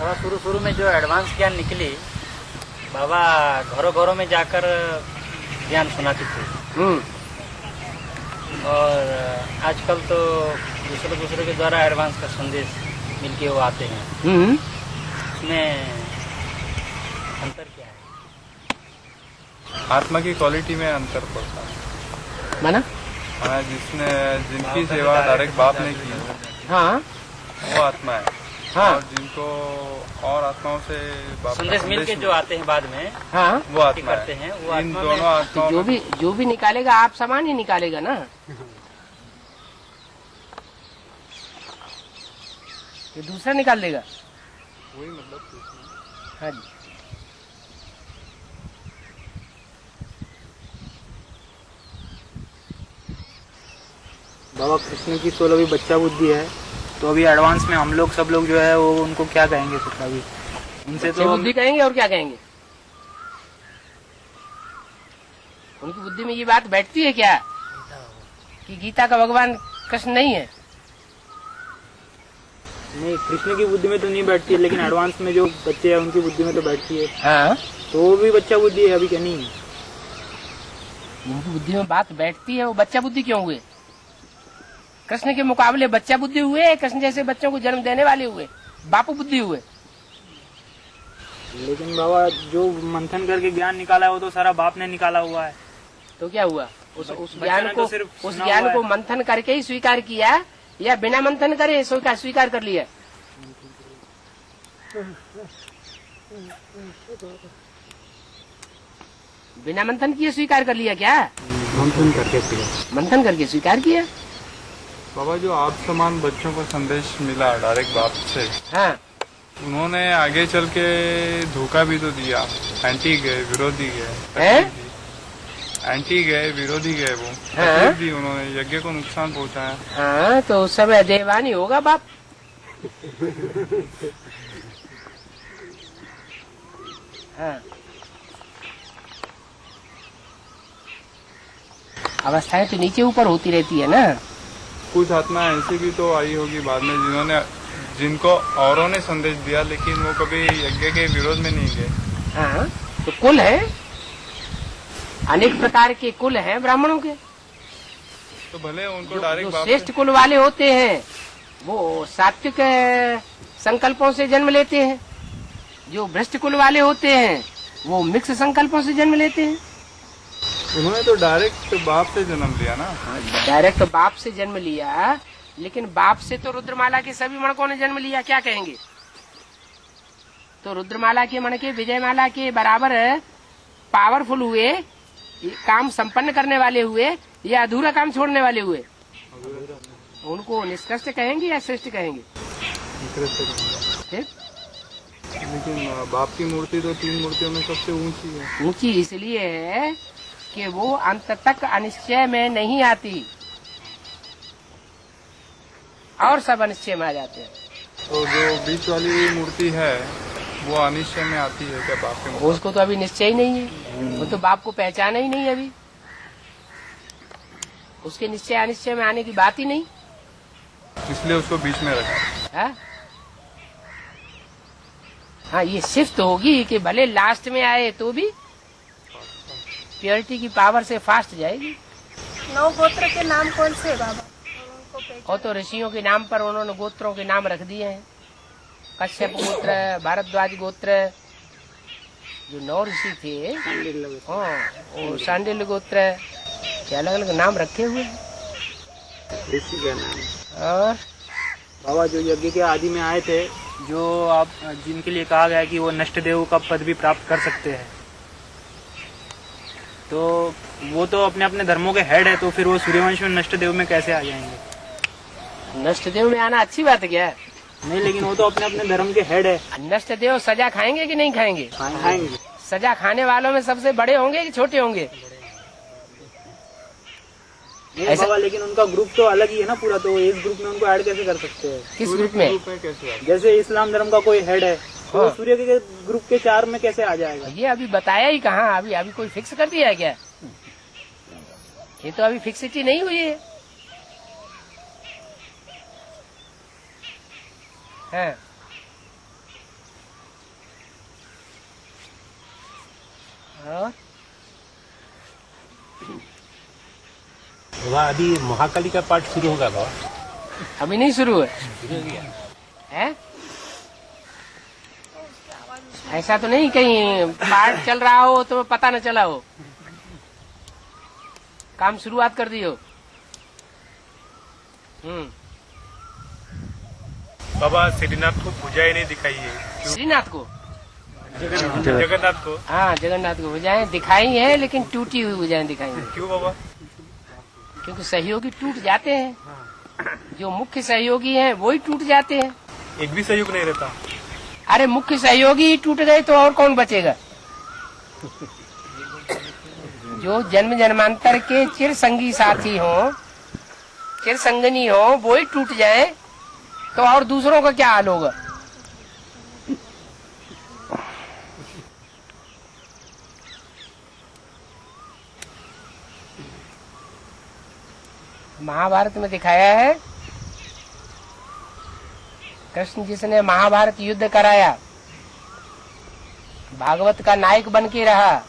बाबा शुरू में जो एडवांस ज्ञान निकली, बाबा घरों घरों में जाकर ज्ञान सुनाती थी। और आजकल तो दूसरे के द्वारा एडवांस का संदेश मिलके वो आते हैं। इसमें अंतर क्या है? आत्मा की क्वालिटी में अंतर पड़ता है। माना जिनकी सेवा डायरेक्ट बाप ने की, हाँ वो आत्मा है। हाँ। और जिनको और आत्माओं से संदेश मिल के जो आते हैं बाद में, हाँ वो आत्मा करते हैं। वो इन आत्मा दोनों आत्माओं तो जो भी निकालेगा आप समान ही निकालेगा ना। ये दूसरा निकाल देगा, वही मतलब। हाँ जी। बाबा कृष्ण की 16वीं बच्चा बुद्धि है, तो अभी एडवांस में हम लोग सब लोग जो है वो उनको क्या कहेंगे? 17वीं उनसे तो बुद्धि कहेंगे और क्या कहेंगे? उनकी बुद्धि में ये बात बैठती है क्या कि गीता का भगवान कृष्ण नहीं है? नहीं, कृष्ण की बुद्धि में तो नहीं बैठती है, लेकिन एडवांस में जो बच्चे हैं उनकी बुद्धि में तो बैठती है। हाँ, तो वो भी बच्चा बुद्धि है, अभी क्या नहीं है? उनकी बुद्धि में बात बैठती है, वो बच्चा बुद्धि क्यों हुए? कृष्ण के मुकाबले बच्चा बुद्धि हुए, कृष्ण जैसे बच्चों को जन्म देने वाले हुए, बापू बुद्धि हुए। लेकिन बाबा जो मंथन करके ज्ञान निकाला है वो तो सारा बाप ने निकाला हुआ है। तो क्या हुआ? उस बच्चों ज्ञान ने को तो सिर्फ उस सुना ज्ञान हुआ को है। मंथन करके ही स्वीकार किया या बिना मंथन करे स्वीकार कर लिया? बिना मंथन किए स्वीकार कर लिया क्या? मंथन करके मंथन करके स्वीकार किया। बाबा जो आप समान बच्चों को संदेश मिला डायरेक्ट बाप से, हाँ, उन्होंने आगे चल के धोखा भी तो दिया। एंटी गए, विरोधी गए, हैं? तकलीफ दी। एंटी गए, विरोधी गए, वो हाँ? तकलीफ दी उन्होंने, यज्ञ को नुकसान पहुंचाया। हाँ, तो उस समय देवानी होगा बाप। हाँ, अवस्थाएं तो नीचे ऊपर होती रहती है ना। कुछ आत्मा ऐसी भी तो आई होगी बाद में जिनको औरों ने संदेश दिया, लेकिन वो कभी यज्ञ के विरोध में नहीं गए। हाँ, तो कुल है, अनेक प्रकार के कुल हैं ब्राह्मणों के। तो भले उनको जो डायरेक्ट बाप श्रेष्ठ कुल वाले होते हैं वो सात्विक संकल्पों से जन्म लेते हैं, जो भ्रष्ट कुल वाले होते हैं वो मिक्स संकल्पों से जन्म लेते हैं। उन्होंने तो डायरेक्ट बाप से जन्म लिया ना। डायरेक्ट बाप से जन्म लिया, लेकिन बाप से तो रुद्रमाला के सभी मणकों ने जन्म लिया, क्या कहेंगे? तो रुद्रमाला के मण के विजयमाला के बराबर पावरफुल हुए, काम संपन्न करने वाले हुए या अधूरा काम छोड़ने वाले हुए? उनको निष्कृष्ट कहेंगे या श्रेष्ठ कहेंगे? ठीक? लेकिन बाप की मूर्ति तो 3 मूर्तियों में सबसे ऊंची है। ऊंची इसलिए है कि वो अंत तक अनिश्चय में नहीं आती और सब अनिश्चय में आ जाते हैं। तो जो बीच वाली मूर्ति है वो अनिश्चय में आती है क्या बाप के? उसको तो अभी निश्चय ही नहीं है, वो तो बाप को पहचाना ही नहीं अभी, उसके निश्चय अनिश्चय में आने की बात ही नहीं। इसलिए उसको बीच में रखा। हाँ, हाँ, ये शिफ्ट होगी कि भले लास्ट में आए तो भी प्योरिटी की पावर से फास्ट जाएगी। 9 गोत्र के नाम कौन से है बाबा? और उनको और तो ऋषियों के नाम पर उन्होंने गोत्रों के नाम रख दिए हैं। कश्यप गोत्र, भारद्वाज गोत्र, जो 9 ऋषि थे, हाँ, और शांडिल्य गोत्र के अलग अलग नाम रखे हुए हैं। ऋषि का नाम। और बाबा जो यज्ञ के आदि में आए थे, जो आप जिनके लिए कहा गया कि वो नष्ट देव का पद भी प्राप्त कर सकते हैं, तो वो तो अपने अपने धर्मों के हेड है, तो फिर वो सूर्यवंश में नष्ट देव में कैसे आ जाएंगे? नष्ट देव में आना अच्छी बात है क्या? नहीं, लेकिन वो तो अपने अपने धर्म के हेड है। नष्ट देव सजा खाएंगे कि नहीं खाएंगे? खाएंगे। सजा खाने वालों में सबसे बड़े होंगे कि छोटे होंगे? नहीं बाबा, लेकिन उनका ग्रुप तो अलग ही है ना पूरा, तो इस ग्रुप में उनको ऐड कैसे कर सकते हैं? किस ग्रुप में? कैसे आए? जैसे इस्लाम धर्म का कोई हेड है, तो हाँ। सूर्य के ग्रुप के 4 में कैसे आ जाएगा? ये अभी बताया ही कहाँ, अभी कोई फिक्स कर दिया है क्या? ये तो अभी फिक्सिटी नहीं हुई है। हाँ, और वहाँ अभी महाकाली का पाठ शुरू होगा बाबा? अभी नहीं शुरू है, है? ऐसा तो नहीं कहीं पाठ चल रहा हो तो पता न चला हो, काम शुरुआत कर दी हो। बाबा श्रीनाथ को पूजा ही नहीं दिखाई है। श्रीनाथ को, जगन्नाथ को। हाँ जगन्नाथ को भुजाएं दिखाई है, लेकिन टूटी हुई भुजाएं दिखाई है। क्यों बाबा? क्योंकि सहयोगी टूट जाते हैं, जो मुख्य सहयोगी हैं वो ही टूट जाते हैं। एक भी सहयोग नहीं रहता। अरे मुख्य सहयोगी ही टूट गए तो और कौन बचेगा? जो जन्म जन्मांतर के चिर संगी साथी हो, चिर संगनी हो, वो ही टूट जाए तो और दूसरों का क्या हाल होगा? महाभारत में दिखाया है, कृष्ण जिसने महाभारत युद्ध कराया, भागवत का नायक बन के रहा,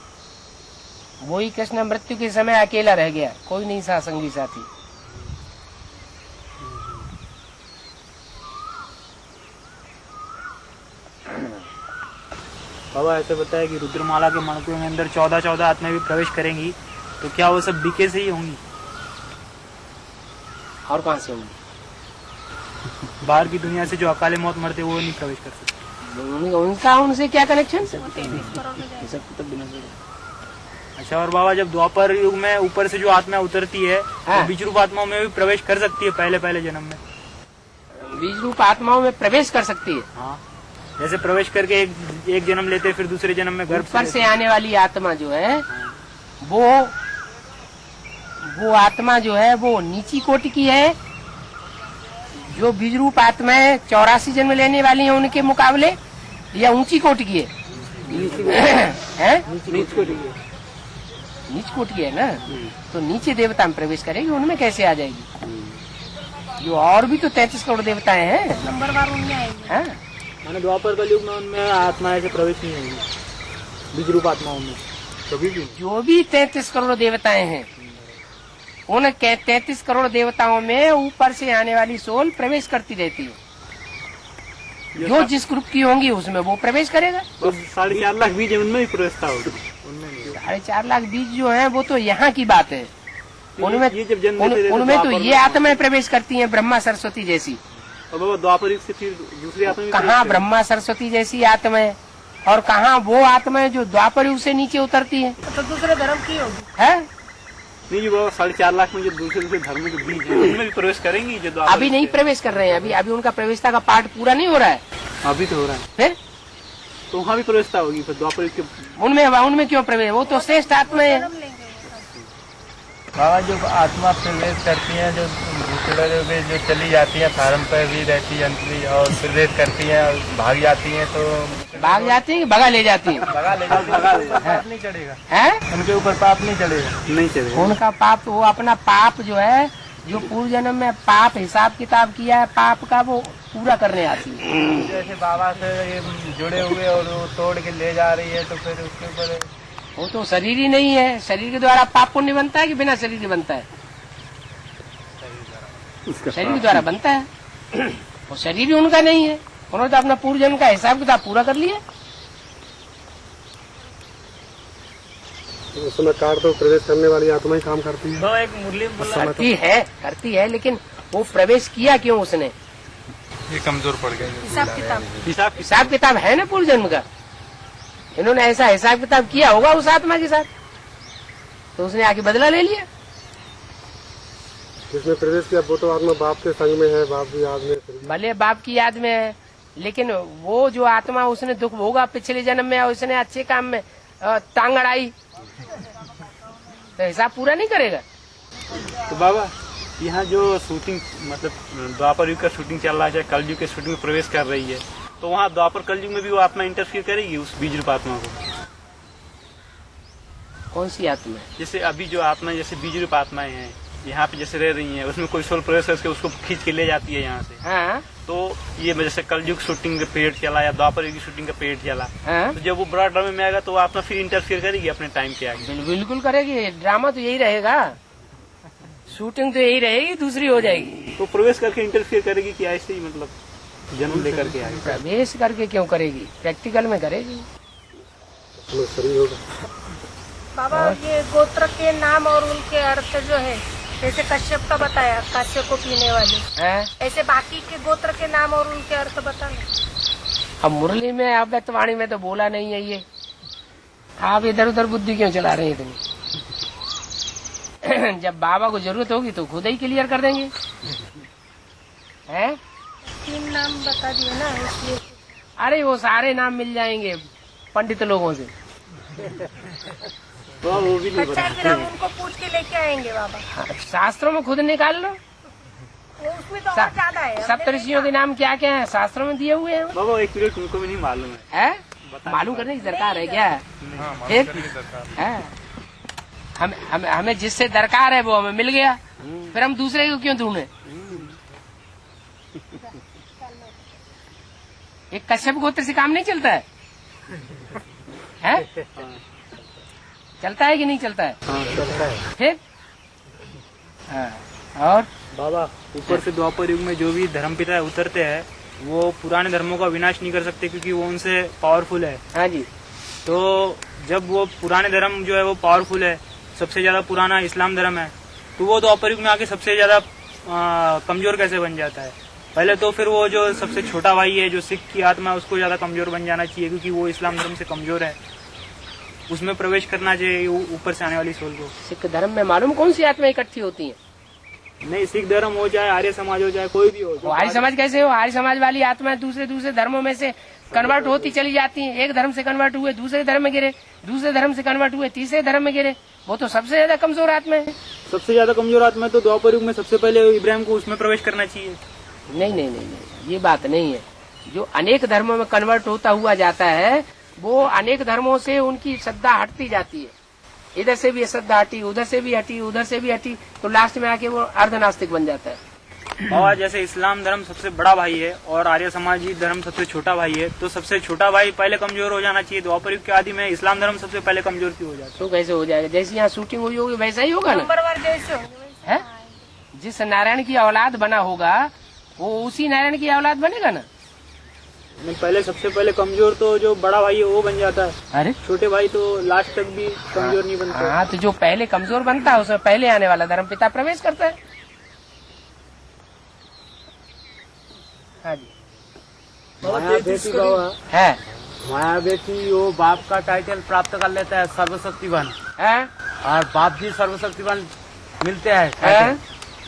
वो ही कृष्ण मृत्यु के समय अकेला रह गया, कोई नहीं था संगी साथी। बाबा ऐसे बताया कि रुद्रमाला के मणकों के अंदर 14 आत्माएं भी प्रवेश करेंगी, तो क्या वो सब बीके से ही होंगी? और कहाँ से होंगी? बाहर की दुनिया से जो अकाले मौत मरते वो नहीं प्रवेश कर सकते। उनका उनसे क्या कनेक्शन? अच्छा, और बाबा जब द्वापर युग में ऊपर से जो आत्मा उतरती है, हाँ। तो बीज रूप आत्माओं में भी प्रवेश कर सकती है पहले जन्म में? बीज रूप आत्माओं में प्रवेश कर सकती है। हाँ, जैसे प्रवेश करके एक जन्म लेते फिर दूसरे जन्म में गर्भ ऊपर से आने वाली आत्मा जो है वो आत्मा जो है वो नीची कोटि की है। जो बीज रूप आत्माएं 84 जन्म लेने वाली हैं उनके मुकाबले, या ऊंची कोटि की है? नीच कोटि की है ना। तो नीचे देवता में प्रवेश करेगी, उनमें कैसे आ जाएगी? जो और भी तो 33 करोड़ देवताएं हैं, नंबरवार उनमें आएंगे। हाँ? मैंने द्वापर कलयुग में उनमें आत्माएं से प्रवेश नहीं होंगी, बीज रूप आत्माओं में कभी भी। जो भी 33 करोड़ देवताएं हैं, उन 33 करोड़ देवताओं में ऊपर से आने वाली सोल प्रवेश करती रहती है। जो जिस ग्रुप की होंगी उसमें वो प्रवेश करेगा। तो 4.5 लाख बीज उनमें भी प्रवेश था। 4.5 लाख बीज जो है वो तो यहाँ की बात है। उनमें ये जब जन्म लेते थे उनमें तो द्वापर ये आत्माएं प्रवेश करती हैं, ब्रह्मा सरस्वती जैसी। और बाबा द्वापर युग से फिर दूसरी आत्मा भी कहाँ ब्रह्मा सरस्वती जैसी आत्माएं, और कहाँ वो आत्माएं जो द्वापर युग से नीचे उतरती है? तो दूसरे धर्म की होगी। है? नहीं जी बाबा, 4.5 लाख में जो दूसरे धर्म के बीज है उनमें भी प्रवेश करेंगी जो द्वापर अभी नहीं प्रवेश कर रहे हैं, अभी उनका प्रवेशता का पाठ पूरा नहीं हो रहा है। अभी तो हो रहा है। फिर तो वहाँ भी प्रवेशता होगी फिर द्वापर युग के। उनमें क्यों प्रवेश? वो तो श्रेष्ठ आत्मा है। बाबा जो आत्मा प्रवेश करती हैं, जो दूसरे में जो चली जाती हैं, फार्म पर भी रहती है अंतरी, और प्रवेश करती हैं और भाग जाती हैं, तो भाग जाती है कि भगा ले जाती है? भगा ले जाती है। पाप नहीं चढ़ेगा है? उनके ऊपर, पाप नहीं चढ़ेगा। नहीं चलेगा उनका पाप, वो अपना पाप जो है, जो पूर्व जन्म में पाप हिसाब किताब किया है, पाप का वो पूरा करने आती है। जैसे बाबा से ये जुड़े हुए और वो तोड़ के ले जा रही है, तो फिर उसके ऊपर वो तो शरीर ही नहीं है। शरीर के द्वारा पाप पुण्य बनता है कि बिना शरीर के बनता है? शरीर के द्वारा बनता है। वो शरीर ही उनका नहीं है। उन्होंने तो अपना पूर्व जन्म का हिसाब किताब पूरा कर लिया। उस समय कार तो प्रवेश करने वाली आत्मा ही काम करती है। तो एक मुरली करती है, लेकिन वो प्रवेश किया क्यों उसने? ये कमजोर पड़ गया। हिसाब किताब है ना पूर्व जन्म का। इन्होंने ऐसा हिसाब किताब किया होगा उस आत्मा के साथ, तो उसने आके बदला ले लिया। जिसने प्रवेश किया वो तो आत्मा बाप के संग में है, बाप की याद में। भले बाप की याद में है, लेकिन वो जो आत्मा उसने दुख भोगा पिछले जन्म में, और उसने अच्छे काम में टांग अड़ाई, तो हिसाब पूरा नहीं करेगा। तो बाबा यहाँ जो शूटिंग, मतलब द्वापर युग का शूटिंग चल रहा है, कलयुग के शूटिंग में प्रवेश कर रही है, तो वहाँ द्वापर कलयुग में भी वो आत्मा इंटरफियर करेगी उस बीज रूप आत्मा को? कौन सी आत्मा? जैसे अभी जो आत्मा, जैसे बीज रूप आत्माएं हैं, यहाँ पे जैसे रह रही हैं, उसमें कोई सोल प्रवेश करके उसको खींच के ले जाती है यहाँ से। हाँ तो ये जैसे कलयुग शूटिंग का पीरियड चला या द्वापर युग की शूटिंग का पीरियड चला, हाँ तो जब वो बड़ा ड्रामे में आएगा तो वो आपका फिर इंटरफियर करेगी अपने टाइम के आगे। बिल्कुल करेगी। ड्रामा तो यही रहेगा, शूटिंग तो यही रहेगी, दूसरी हो जाएगी। तो प्रवेश करके इंटरफियर करेगी कि ऐसे ही मतलब जन्म लेकर के आएगी? प्रवेश करके क्यों करेगी, प्रैक्टिकल में करेगी। शरीर होगा। बाबा ये गोत्र के नाम और उनके अर्थ जो है, जैसे कश्यप का बताया, काश्यप को पीने वाले, हैं? ऐसे बाकी के गोत्र के नाम और उनके अर्थ बताना। अब मुरली में आप व्यक्तवाणी में तो बोला नहीं है ये, आप इधर उधर बुद्धि क्यों चला रहे हैं इतनी? जब बाबा को जरूरत होगी तो खुद ही क्लियर कर देंगे। हैं? 3 नाम बता दिए ना, इसलिए। अरे वो सारे नाम मिल जाएंगे पंडित लोगों से। वो भी नहीं अच्छा फिर हम उनको पूछ के लेके आएंगे बाबा। हाँ, शास्त्रों में खुद निकाल लो। वो उसमें तो और ज्यादा है। सप्तऋषियों के नाम क्या क्या है शास्त्रों में दिए हुए हैं। बाबा एक पीरियड तुमको भी नहीं मालूम है? मालूम करने की दरकार है क्या? एक है हमें जिससे दरकार है वो हमें मिल गया, फिर हम दूसरे को क्यों ढूंढे? एक कश्यप गोत्र से काम नहीं चलता है? चलता है कि नहीं चलता है? चलता है। फिर और बाबा ऊपर से द्वापर युग में जो भी धर्मपिता उतरते हैं वो पुराने धर्मों का विनाश नहीं कर सकते क्योंकि वो उनसे पावरफुल है। हाँ जी, तो जब वो पुराने धर्म जो है वो पावरफुल है, सबसे ज्यादा पुराना इस्लाम धर्म है, तो वो द्वापर युग में आके सबसे ज्यादा कमजोर कैसे बन जाता है? पहले तो फिर वो जो सबसे छोटा भाई है जो सिख की आत्मा है उसको ज्यादा कमजोर बन जाना चाहिए क्योंकि वो इस्लाम धर्म से कमजोर है, उसमें प्रवेश करना चाहिए ऊपर से आने वाली सोल को। सिख धर्म में मालूम कौन सी आत्मा इकट्ठी होती है? नहीं, सिख धर्म हो चाहे आर्य समाज हो चाहे कोई भी हो। वो आर्य समाज कैसे हो? आर्य समाज वाली आत्मा दूसरे दूसरे धर्मों में से कन्वर्ट होती चली जाती है। एक धर्म से कन्वर्ट हुए दूसरे धर्म में गिरे, दूसरे धर्म से कन्वर्ट हुए तीसरे धर्म में गिरे। वो तो सबसे ज्यादा कमजोर आत्मा है। सबसे ज्यादा कमजोर आत्मा है तो द्वापर युग में सबसे पहले इब्राहिम को उसमें प्रवेश करना चाहिए। नहीं नहीं नहीं नहीं, ये बात नहीं है। जो अनेक धर्मों में कन्वर्ट होता हुआ जाता है वो अनेक धर्मों से उनकी श्रद्धा हटती जाती है। इधर से भी श्रद्धा हटी, उधर से भी हटी, उधर से भी हटी, तो लास्ट में आके वो अर्धनास्तिक बन जाता है। और जैसे इस्लाम धर्म सबसे बड़ा भाई है और आर्य समाजी धर्म सबसे छोटा भाई है, तो सबसे छोटा भाई पहले कमजोर हो जाना चाहिए। द्वापर युग के आदि में इस्लाम धर्म सबसे पहले कमजोर क्यों हो जाता है? तो कैसे हो जाएगा? जैसे यहाँ शूटिंग हुई होगी वैसा ही होगा ना। नंबर जैसे होंगे वैसे। है? जिस नारायण की औलाद बना होगा वो उसी नारायण की औलाद बनेगा ना। नहीं, पहले सबसे पहले कमजोर तो जो बड़ा भाई है वो बन जाता है, अरे छोटे भाई तो लास्ट तक भी कमजोर नहीं बनते। हाँ, तो जो पहले कमजोर बनता है उसमें पहले आने वाला धर्म पिता प्रवेश करता है। हाँ जी, माया बेटी बाबा है माया बेटी वो बाप का टाइटल प्राप्त कर लेता है सर्वशक्तिवान, है और बाप जी सर्वशक्तिवान मिलते हैं। है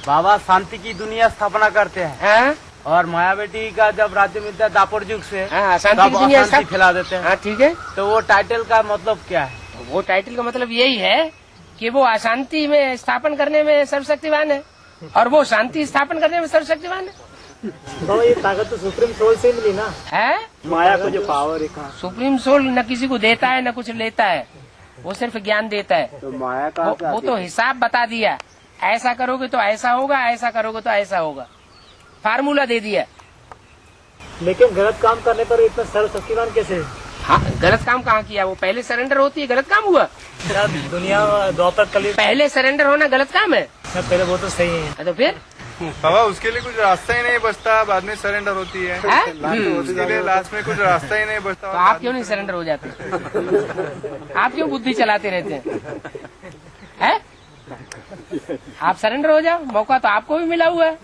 बाबा शांति की दुनिया स्थापना करते हैं है। और माया बेटी का जब राज्य मिलता है द्वापर युग से हाँ, शांति तब की दुनिया अशांति फैला देते हैं। हाँ ठीक है। तो वो टाइटल का मतलब क्या है? वो टाइटल का मतलब यही है कि वो अशांति में स्थापन करने में सर्वशक्तिवान है और वो शांति स्थापन करने में सर्वशक्तिवान है। तो ये ताकत तो सुप्रीम सोल से मिली ना, है माया का जो पावर है कहाँ? सुप्रीम सोल न किसी को देता है न कुछ लेता है, वो सिर्फ ज्ञान देता है। तो माया का वो तो हिसाब बता दिया, ऐसा करोगे तो ऐसा होगा, ऐसा करोगे तो ऐसा होगा, फार्मूला दे दिया। लेकिन गलत काम करने पर इतना सर्वशक्तिवान कैसे? हाँ, गलत काम कहाँ किया? वो पहले सरेंडर होती है, गलत काम हुआ? दुनिया द्वापर कली पहले सरेंडर होना गलत काम है? पहले वो तो सही है। तो फिर बाबा उसके लिए कुछ रास्ता ही नहीं बचता, बाद में सरेंडर होती है। उसके लिए लास्ट में कुछ रास्ता ही नहीं बचता। तो आप क्यों नहीं सरेंडर हो जाते? आप क्यों बुद्धि चलाते रहते हैं? आप सरेंडर हो जाओ, मौका तो आपको भी मिला हुआ है।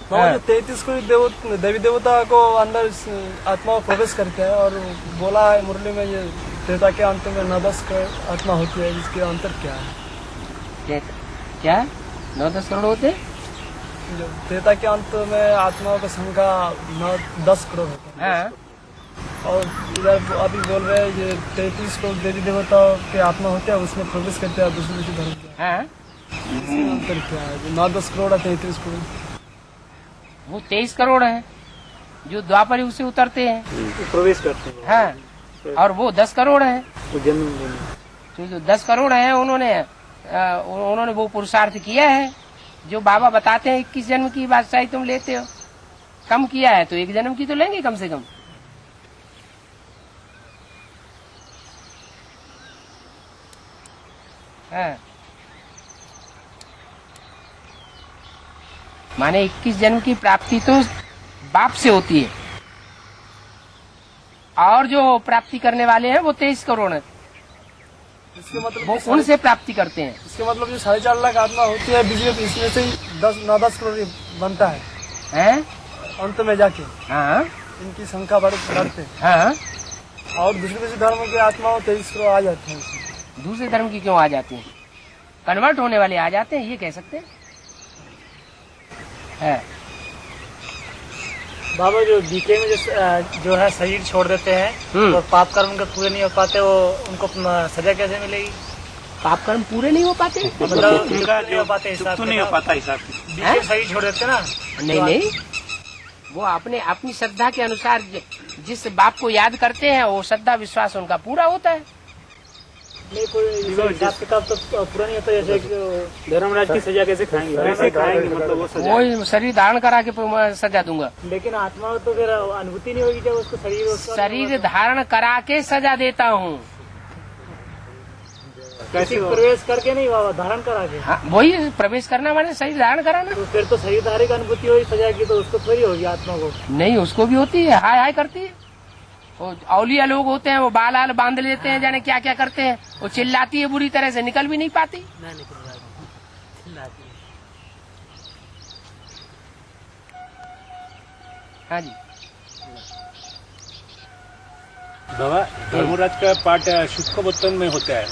जो 33 को देवी देवता को अंदर आत्मा प्रवेश करते हैं और बोला है मुरली में ये त्रेता के अंत में 9-10 करोड़ आत्मा होती है, इसके अंतर क्या है? क्या 9-10 करोड़ होते? जो त्रेता के अंत में आत्माओं की संख्या 9-10 करोड़ होती है। हाँ, और इधर अभी बोल रहे हैं ये 33 करोड़ देवी देवता के आत्मा होते हैं, उसमें प्रवेश करते हैं दूसरे धर्म के। हाँ, इसका अंतर क्या है? 9-10 करोड़ और 33 करोड़। वो 23 करोड़ है जो द्वापर युग से उतरते हैं, प्रवेश करते हैं। हाँ, और वो 10 करोड़ है तो जन्म लेने जो 10 करोड़ है उन्होंने उन्होंने वो पुरुषार्थ किया है जो बाबा बताते हैं। 21 जन्म की बादशाही तुम लेते हो, कम किया है तो 1 जन्म की तो लेंगे कम से कम। हाँ। माने 21 जन्म की प्राप्ति तो बाप से होती है, और जो प्राप्ति करने वाले हैं वो 23 करोड़ है, इसके मतलब वो उनसे प्राप्ति करते हैं। इसके मतलब जो 4.5 लाख आत्मा होती है बीजेपी, इसमें से ही 9-10 करोड़ बनता है हैं? अंत में जाके। हाँ इनकी संख्या बढ़ते हैं। हाँ। और दूसरे धर्म के आत्मा 23 करोड़ आ जाते हैं इसमें। दूसरे धर्म की क्यों आ जाती हैं? कन्वर्ट होने वाले आ जाते हैं, ये कह सकते हैं। है। बाबा जो बीके में जो है शरीर छोड़ देते हैं और पाप कर्म उनके पूरे नहीं हो पाते, वो उनको सजा कैसे मिलेगी? पाप कर्म पूरे नहीं हो पाते? मतलब उनका नहीं हो पाते हिसाब नहीं हो पाता हिसाब। बीके शरीर छोड़ देते ना। नहीं, वो अपनी श्रद्धा के अनुसार जिस बाप को याद करते हैं वो श्रद्धा विश्वास उनका पूरा होता है। नहीं, कोई हिसाब किताब तो पूरा नहीं होता। जैसे धर्मराज की सजा कैसे खाएंगे? कैसे खाएंगे? मतलब वो सजा, वो शरीर धारण करा के मैं सजा दूंगा। लेकिन आत्मा को तो फिर अनुभूति नहीं होगी जब उसको शरीर धारण करा के सजा देता हूँ। कैसे प्रवेश करके नहीं बाबा, धारण करा के। हाँ, वही प्रवेश करना माने शरीर धारण कराना। तो फिर तो शरीर धारी का अनुभूति होगी सजा की, तो उसको थोड़ी होगी आत्मा को। नहीं, उसको भी होती है, हाय हाय करती है। वो औलिया लोग होते हैं, वो बाल आल बांध लेते हैं, जाने क्या क्या करते हैं, वो चिल्लाती है बुरी तरह से, निकल भी नहीं पाती। हाँ जी बाबा, धर्मराज का पाठ शुक्ल बर्तन में होता है।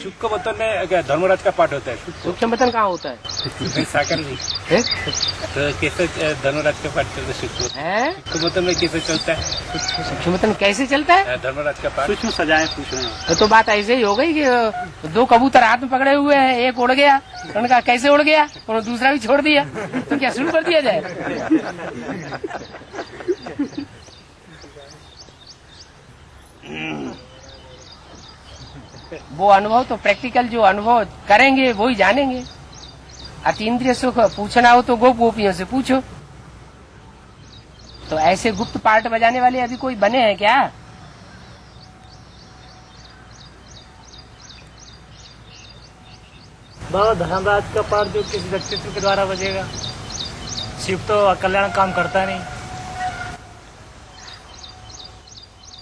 शुक्ल बर्तन में क्या धर्मराज का पाठ होता है? सूक्ष्म बर्तन कहाँ होता है? साकर में। तो कैसे धर्मराज का पाठ चलता है? शुक्ल बर्तन में कैसे चलता है? सूक्ष्म बर्तन कैसे चलता है? धर्मराज का पाठ सूक्ष्म सजाएं पूछ रहे हैं। तो बात ऐसे ही हो गई कि 2 कबूतर हाथ में पकड़े हुए हैं, एक उड़ गया, उन्होंने कहा कैसे उड़ गया, उन्होंने दूसरा भी छोड़ दिया, तो क्या शुरू कर दिया जाए? वो अनुभव तो प्रैक्टिकल जो अनुभव करेंगे वो ही जानेंगे। अतीन्द्रिय सुख पूछना हो तो गोपियों से पूछो। तो ऐसे गुप्त पार्ट बजाने वाले अभी कोई बने हैं क्या? बाबा, धर्मराज का पाठ जो किसी व्यक्तित्व के द्वारा बजेगा, शिव तो कल्याण काम करता नहीं।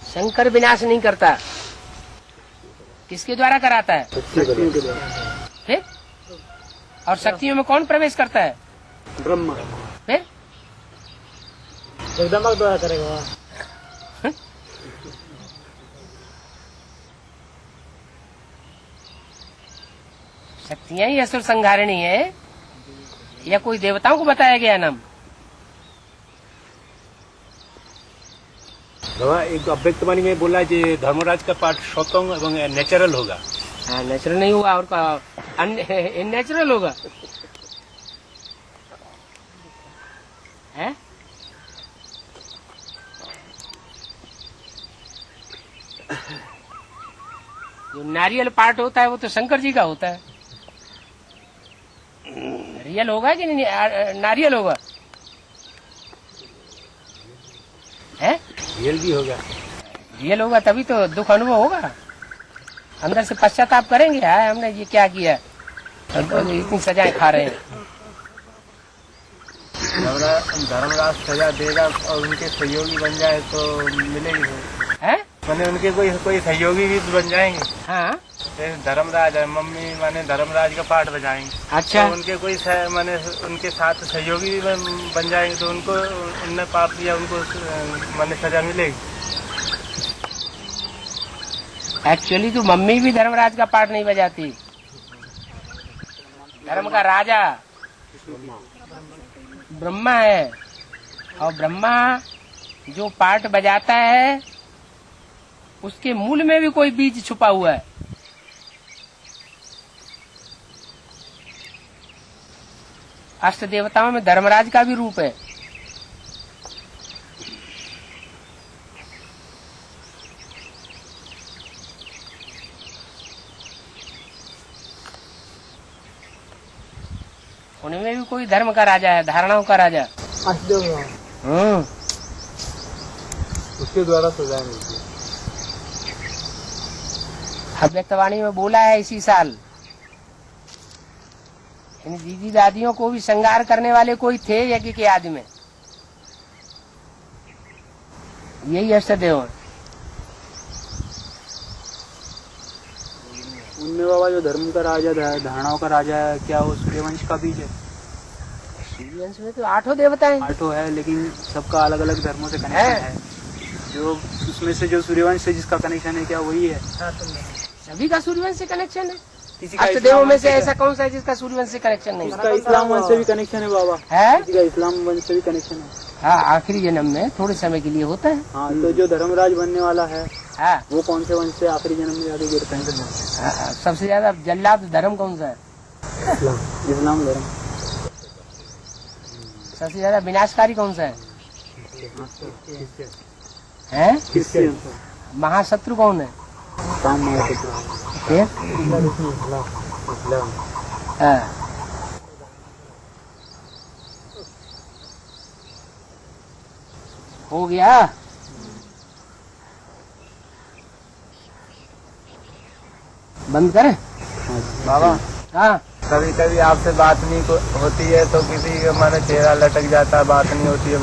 शंकर विनाश नहीं करता, किसके द्वारा कराता है? शक्तियों के द्वारा। फिर और शक्तियों में कौन प्रवेश करता है? ब्रह्मा। फिर जगदम्बा के द्वारा करेगा। शक्तियां ही असुर संहारिणी है या कोई देवताओं को बताया गया नाम? बाबा, एक अव्यक्त वाणी में बोला कि धर्मराज का पाठ स्वतंत्र एवं नेचुरल होगा। हाँ, नेचुरल नहीं होगा और इननेचुरल होगा। है? जो नारियल पार्ट होता है वो तो शंकर जी का होता है। रियल होगा कि नहीं? नारियल होगा? है? रियल भी होगा। रियल होगा तभी तो दुख अनुभव होगा। अंदर से पश्चाताप करेंगे, हाय हमने ये क्या किया, इतनी सजाएं खा रहे हैं। धर्मराज सजा देगा और उनके सहयोगी बन जाए तो मिलेगी। हैं? माने उनके कोई सहयोगी भी बन जाएंगे। हाँ। धर्मराज है, मम्मी माने धर्मराज का पाठ बजाएंगे। अच्छा। तो उनके कोई माने उनके साथ सहयोगी भी बन जाएंगे तो उनको उनने पाप किया, उनको माने सजा मिलेगी। एक्चुअली तो मम्मी भी धर्मराज का पाठ नहीं बजाती। धर्म का राजा ब्रह्मा है, और ब्रह्मा जो पाठ बजाता है उसके मूल में भी कोई बीज छुपा हुआ है। अष्ट देवताओं में धर्मराज का भी रूप है। उनमें भी कोई धर्म का राजा है, धारणाओं का राजा। उसके द्वारा सजाएं मिलती है। अव्यक्तवाणी में बोला है इसी साल, इन दीदी दादियों को भी श्रृंगार करने वाले कोई थे यज्ञ के आदि में, यही अष्टदेव है। उनमें बाबा जो धर्म का राजा धारणाओं का राजा है, क्या वो सूर्यवंश का बीज है? सूर्यवंश में तो 8 देवता हैं। 8 है, लेकिन सबका अलग अलग धर्मों से कनेक्शन है। जो उसमें से जो सूर्यवंश से जिसका कनेक्शन है, क्या वही है? सभी का सूर्यवंश से कनेक्शन है। किसी का अष्टदेवों में से ऐसा कौन सा है जिसका सूर्यवंश से कनेक्शन नहीं? इसका इस्लाम वंश से भी कनेक्शन है बाबा। है? किसी का इस्लाम वंश से भी कनेक्शन है। हाँ, आखिरी जन्म में थोड़े समय के लिए होता है। हाँ, तो जो धर्मराज बनने वाला है, हाँ, वो कौन से वंश से आखिरी जन्म में जाके गिरते हैं? हाँ, सबसे ज्यादा जल्लाद धर्म कौन सा है? इस्लाम धर्म। सबसे ज्यादा विनाशकारी कौन सा है? क्रिश्चियन। महाशत्रु कौन है? काम महाशत्रु। हाँ। हो गया। बंद करें बाबा। हाँ, कभी कभी आपसे बात नहीं होती है तो किसी का माने चेहरा लटक जाता है, बात नहीं होती है,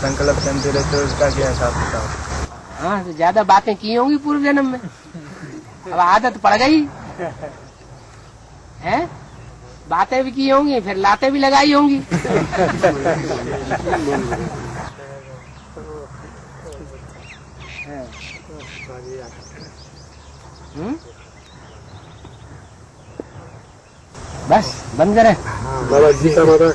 संकल्प करते रहते, उसका क्या हिसाब किताब? हाँ, तो ज्यादा बातें की होंगी पूर्व जन्म में, अब आदत पड़ गई है। बातें भी की होंगी, फिर लातें भी लगाई होंगी। बस बंद करें। बाबा गीता माता,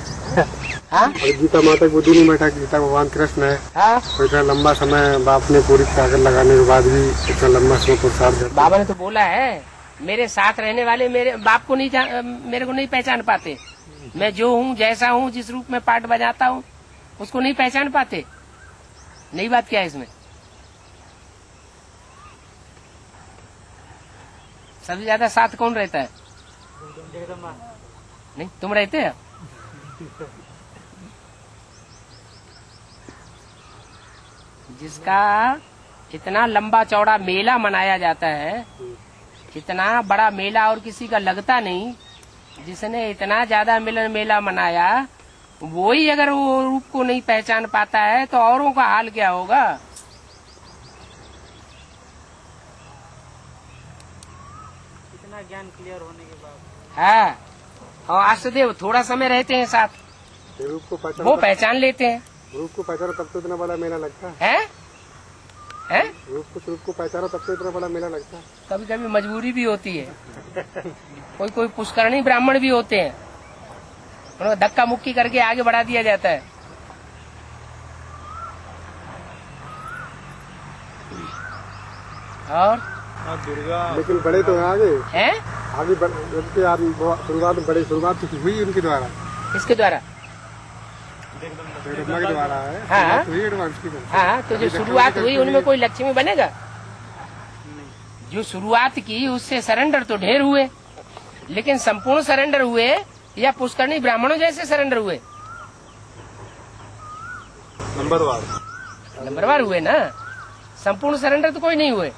हाँ, गीता माता बुद्धि नहीं बैठा, गीता भगवान कृष्ण है। हाँ, तो इतना लंबा समय बाप ने पूरी ताकत लगाने के बाद भी इतना लंबा समय पुरुषार्थ करते। बाबा ने तो बोला है, मेरे साथ रहने वाले मेरे बाप को मेरे को नहीं पहचान पाते। मैं जो हूँ, जैसा हूँ, जिस रूप में पाठ बजाता हूँ, उसको नहीं पहचान पाते। नई बात क्या है इसमें? सबसे ज्यादा साथ कौन रहता है? नहीं, तुम रहते हो? जिसका इतना लंबा चौड़ा मेला मनाया जाता है, इतना बड़ा मेला और किसी का लगता नहीं, जिसने इतना ज्यादा मिलन मेला मनाया, वही अगर वो रूप को नहीं पहचान पाता है तो औरों का हाल क्या होगा? इतना ज्ञान क्लियर होने के बाद। हाँ, और अष्टदेव थोड़ा समय रहते हैं साथ, रूप को पहचान, वो पहचान लेते हैं। रूप को पहचानो तब तो इतना बड़ा मेला लगता है। हैं? रूप को पहचानो तब तो इतना बड़ा मेला लगता है। कभी कभी मजबूरी भी होती है। कोई पुष्करणी ब्राह्मण भी होते हैं, उन्हें धक्का मुक्की करके आगे बढ़ा दिया जाता है। और दुर्गा, लेकिन बड़े तो आगे हैं? आगे शुरुआत बड़ी शुरुआत हुई उनके द्वारा। इसके द्वारा? ब्रह्मा के द्वारा है। हाँ, हुई एडवांस की। हाँ, तो जो शुरुआत हुई उनमें कोई लक्ष्मी बनेगा? जो शुरुआत की उससे सरेंडर तो ढेर हुए, लेकिन संपूर्ण सरेंडर हुए या पुष्करणी ब्राह्मणों जैसे सरेंडर हुए? नंबरवार हुए ना, संपूर्ण सरेंडर तो कोई नहीं हुए।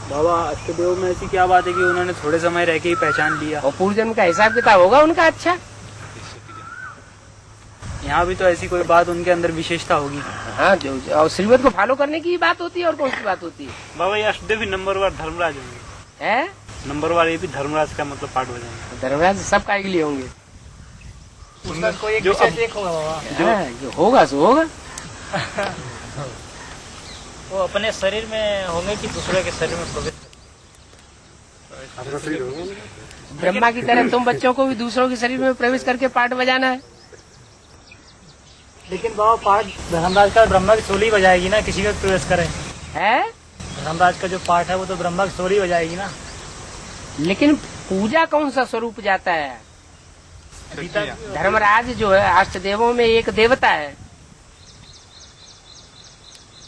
बाबा अष्टदेव में ऐसी क्या बात है कि उन्होंने थोड़े समय रह के ही पहचान लिया? और पूर्व जन्म का हिसाब किताब होगा उनका अच्छा। यहाँ भी तो ऐसी कोई बात उनके अंदर विशेषता होगी। हाँ, जो और श्रीमत को फॉलो करने की बात होती है, और कौन सी बात होती है? बाबा ये अष्टदेव भी नंबरवार धर्मराज होंगे। है? नंबरवार ये भी धर्मराज का मतलब पाठ हो जाएंगे। धर्मराज सब काय के लिए होंगे? कोई एक विशेष एक होगा बाबा। जो होगा सो होगा। वो अपने शरीर में होंगे कि दूसरे के शरीर में प्रवेश? आपका शरीर होगा। ब्रह्मा की तरह तुम बच्चों को भी दूसरों के शरीर में प्रवेश करके पाठ बजाना है। लेकिन बाबा पाठ धर्मराज का ब्रह्मा की सोली बजाएगी ना, किसी का प्रवेश करे? है? धर्मराज का जो पाठ है वो तो ब्रह्मा की सोली बजाएगी ना। लेकिन पूजा कौन सा स्वरूप जाता है? धर्मराज जो है अष्टदेवों में एक देवता है,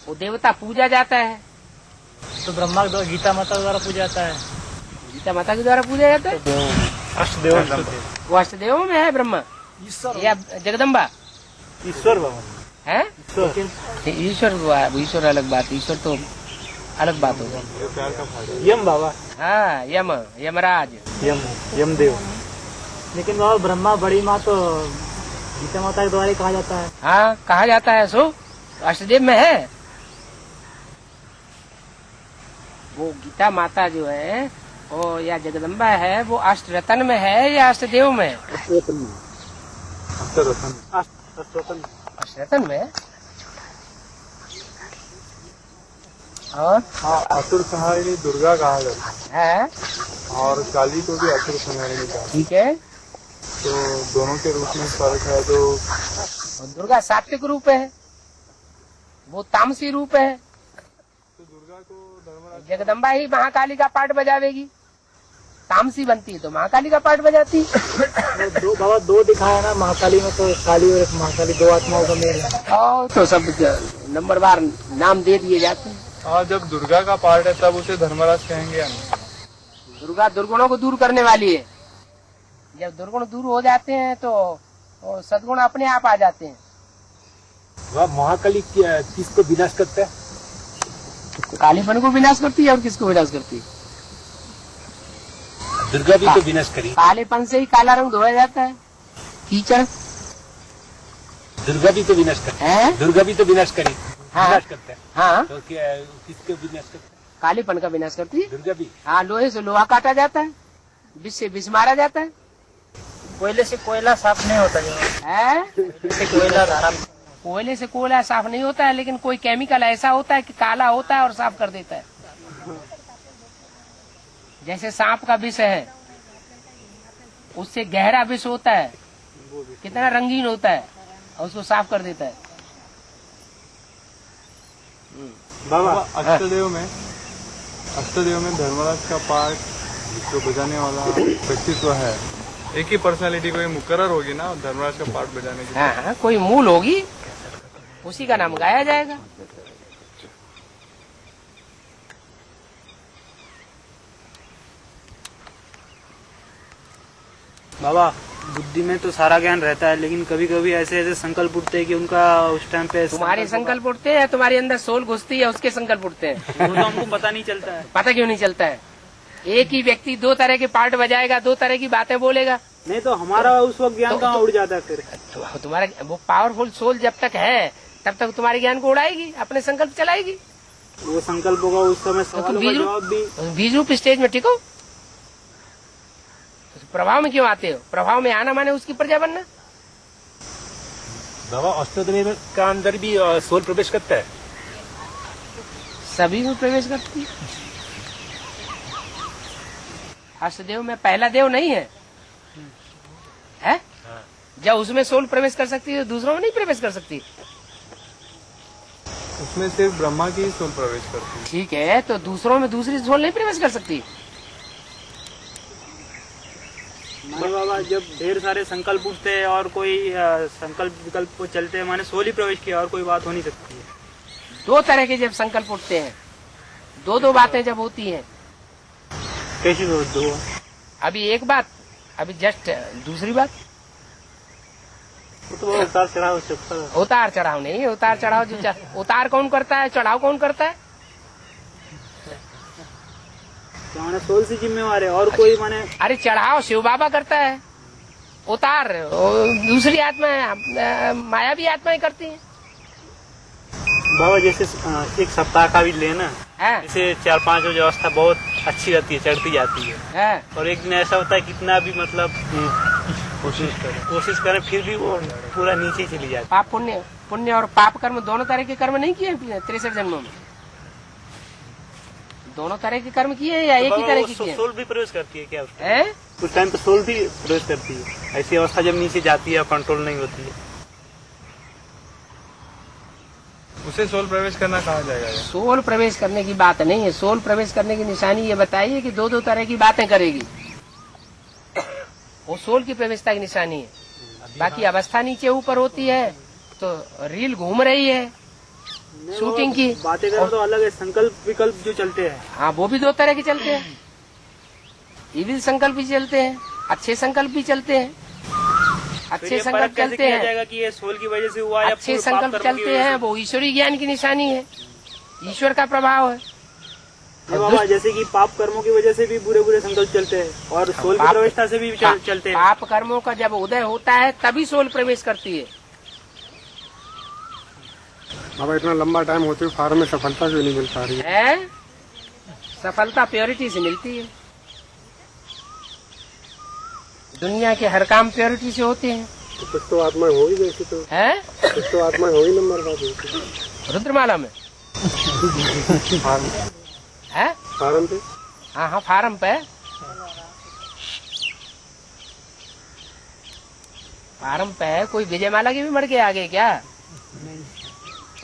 वो देवता पूजा जाता है। तो ब्रह्मा के द्वारा गीता माता द्वारा पूजा जाता है। गीता माता के द्वारा पूजा जाता है। अष्टदेव वो अष्टदेवों में है ब्रह्मा। ईश्वर या जगदम्बा ईश्वर बाबा है? ईश्वर अलग बात, ईश्वर तो अलग बात होगा। ये प्यार का भाग है। यम बाबा, हाँ, यमराज। यमदेव। लेकिन बाबा ब्रह्मा बड़ी माँ तो गीता माता के द्वारा कहा जाता है। हाँ, कहा जाता है, सो अष्टदेव में है। वो गीता माता जो है वो या जगदम्बा है, वो अष्टरत्न में है या अष्टदेव में? अष्टरत्न में। और हाँ, असुर संहारिणी दुर्गा कहा जाता है, है और काली को भी असुर संहारिणी कहा। ठीक है। तो दोनों के रूप में फर्क है। तो और दुर्गा सात्विक रूप है, वो तामसी रूप है। दुर्गा को धर्मराज जगदम्बा ही महाकाली का पार्ट बजावेगी, तामसी बनती है तो महाकाली का पार्ट बजाती। दो बाबा दो दिखाया ना महाकाली में, तो काली और एक महाकाली दो आत्माओं का मेल है। और तो सब नंबरवार नाम दे दिए जाते हैं। हाँ, जब दुर्गा का पार्ट है तब उसे धर्मराज कहेंगे या नहीं? दुर्गा दुर्गुणों को दूर करने वाली है। जब दुर्गुण दूर हो जाते हैं तो सद्गुण अपने आप आ जाते हैं। वह महाकाली किसको विनाश करता है? कालीपन को विनाश करती है और किसको विनाश करती है? दुर्गा भी तो विनाश करी। कालेपन से ही काला रंग धोया जाता है, कीचड़। दुर्गा भी तो विनाश करती है, दुर्गा भी तो विनाश करी, हाँ। विनाश करता है। हाँ, तो क्या किसको विनाश करता है? कालीपन का विनाश करती है दुर्गा भी। हाँ, लोहे से लोहा काटा जाता है, विष से विष मारा जाता है। कोयले से कोयला साफ नहीं होता जो है? कोयला धारा। कोयले से कोयला साफ नहीं होता है, लेकिन कोई केमिकल ऐसा होता है कि काला होता है और साफ कर देता है। जैसे सांप का विष है, उससे गहरा विष होता है, कितना रंगीन होता है और उसको साफ कर देता है। बाबा अष्टदेव में धर्मराज का पार्ट जो बजाने वाला व्यक्तित्व है, एक ही पर्सनालिटी कोई मुकर्रर होगी ना धर्मराज का पार्ट बजाने की। हाँ हाँ, कोई मूल होगी, उसी का नाम गाया जाएगा। बाबा बुद्धि में तो सारा ज्ञान रहता है, लेकिन कभी कभी ऐसे ऐसे संकल्प उठते हैं कि उनका उस टाइम पे तुम्हारे संकल्प उठते हैं, तुम्हारे अंदर सोल घुसती है, उसके संकल्प उठते हैं। वो तो हमको पता नहीं चलता है। पता क्यों नहीं चलता है? एक ही व्यक्ति दो तरह के पार्ट बजाएगा, दो तरह की बातें बोलेगा। नहीं तो हमारा उस वक्त ज्ञान कहाँ उड़ जाता है फिर? तो तुम्हारा वो पावरफुल सोल जब तक है तब तक तुम्हारे ज्ञान को उड़ाएगी, अपने संकल्प चलाएगी। वो संकल्प होगा उस समय, सवालों का जवाब भी। बीज रूप स्टेज में टिको, प्रभाव में क्यों आते हो? प्रभाव में आना माने उसकी प्रजा बनना। बाबा अष्टदेव का अंदर भी सोल प्रवेश करता है? सभी में प्रवेश करती है। अष्टदेव में पहला देव नहीं है, है? जब उसमें सोल प्रवेश कर सकती है, दूसरों में नहीं प्रवेश कर सकती। उसमें सिर्फ ब्रह्मा की ही सोल प्रवेश करती है। ठीक है, तो दूसरों में दूसरी सोल नहीं प्रवेश कर सकती। माने बाबा जब ढेर सारे संकल्प उठते हैं और कोई संकल्प विकल्प को चलते हैं, माने सोल ही प्रवेश किया और कोई बात हो नहीं सकती है। दो तरह के जब संकल्प उठते हैं, दो बातें जब होती हैं। कैसी दो? अभी एक बात, अभी जस्ट दूसरी बात। वो तो उतार चढ़ाव चलता है। उतार चढ़ाव नहीं, उतार चढ़ाव जो उतार कौन करता है, चढ़ाव कौन करता है? तो माने सोल से जिम्मेवार है और कोई माने। अरे चढ़ाव शिव बाबा करता है, उतार दूसरी आत्मा माया भी आत्माएं करती हैं। बाबा जैसे एक सप्ताह का भी लेना, है? जैसे 4-5 रोज अवस्था बहुत अच्छी रहती है, चढ़ती जाती है, और एक दिन ऐसा होता है कितना भी मतलब कोशिश करें फिर भी वो पूरा नीचे ही चली जाती है। पाप पुण्य और पाप कर्म दोनों तरह के कर्म नहीं किए 63 जन्मों में? दोनों तरह के कर्म किए या एक ही तरह के किए? सोल भी प्रवेश करती है क्या उस टाइम पे? सोल भी प्रवेश करती है। ऐसी अवस्था जब नीचे जाती है, कंट्रोल नहीं होती है, उसे सोल प्रवेश करना कहा जाएगा? सोल प्रवेश करने की बात नहीं है। सोल प्रवेश करने की निशानी ये बताइए कि दो तरह की बातें करेगी, वो सोल की प्रवेशता की निशानी है। बाकी अवस्था नीचे ऊपर होती है तो रील घूम रही है शूटिंग की। बातें करें तो अलग है, संकल्प विकल्प जो चलते हैं, हाँ वो भी दो तरह के चलते हैं। इविल संकल्प भी चलते हैं, अच्छे संकल्प भी चलते हैं। फिर ये संकल्प परख कैसे चलते किया हैं, जाएगा कि ये सोल की वजह से हुआ या अच्छे पूर्व पाप संकल्प कर्मों की चलते वजह हैं, से? वो ईश्वरी ज्ञान की निशानी है, ईश्वर का प्रभाव है। ये बाबा जैसे कि पाप कर्मों की वजह से भी बुरे बुरे संकल्प चलते हैं और सोल की पाप- प्रवेशता से भी चलते हैं। पाप कर्मों का जब उदय होता है तभी सोल प्रवेश करती है। बाबा इतना लंबा टाइम होते हुए फार्म में सफलता क्यों नहीं मिल पा रही है? है सफलता प्योरिटी से मिलती है। दुनिया के हर काम प्योरिटी से होते हैं। तो कुछ तो आत्मा होगी वैसे तो, है कुछ तो आत्मा होगी नंबर बात रुद्रमाला में फार्म है। फार्म पे हाँ हाँ फार्म पे, फार्म पे है। कोई विजयमाला के भी मर के आगे क्या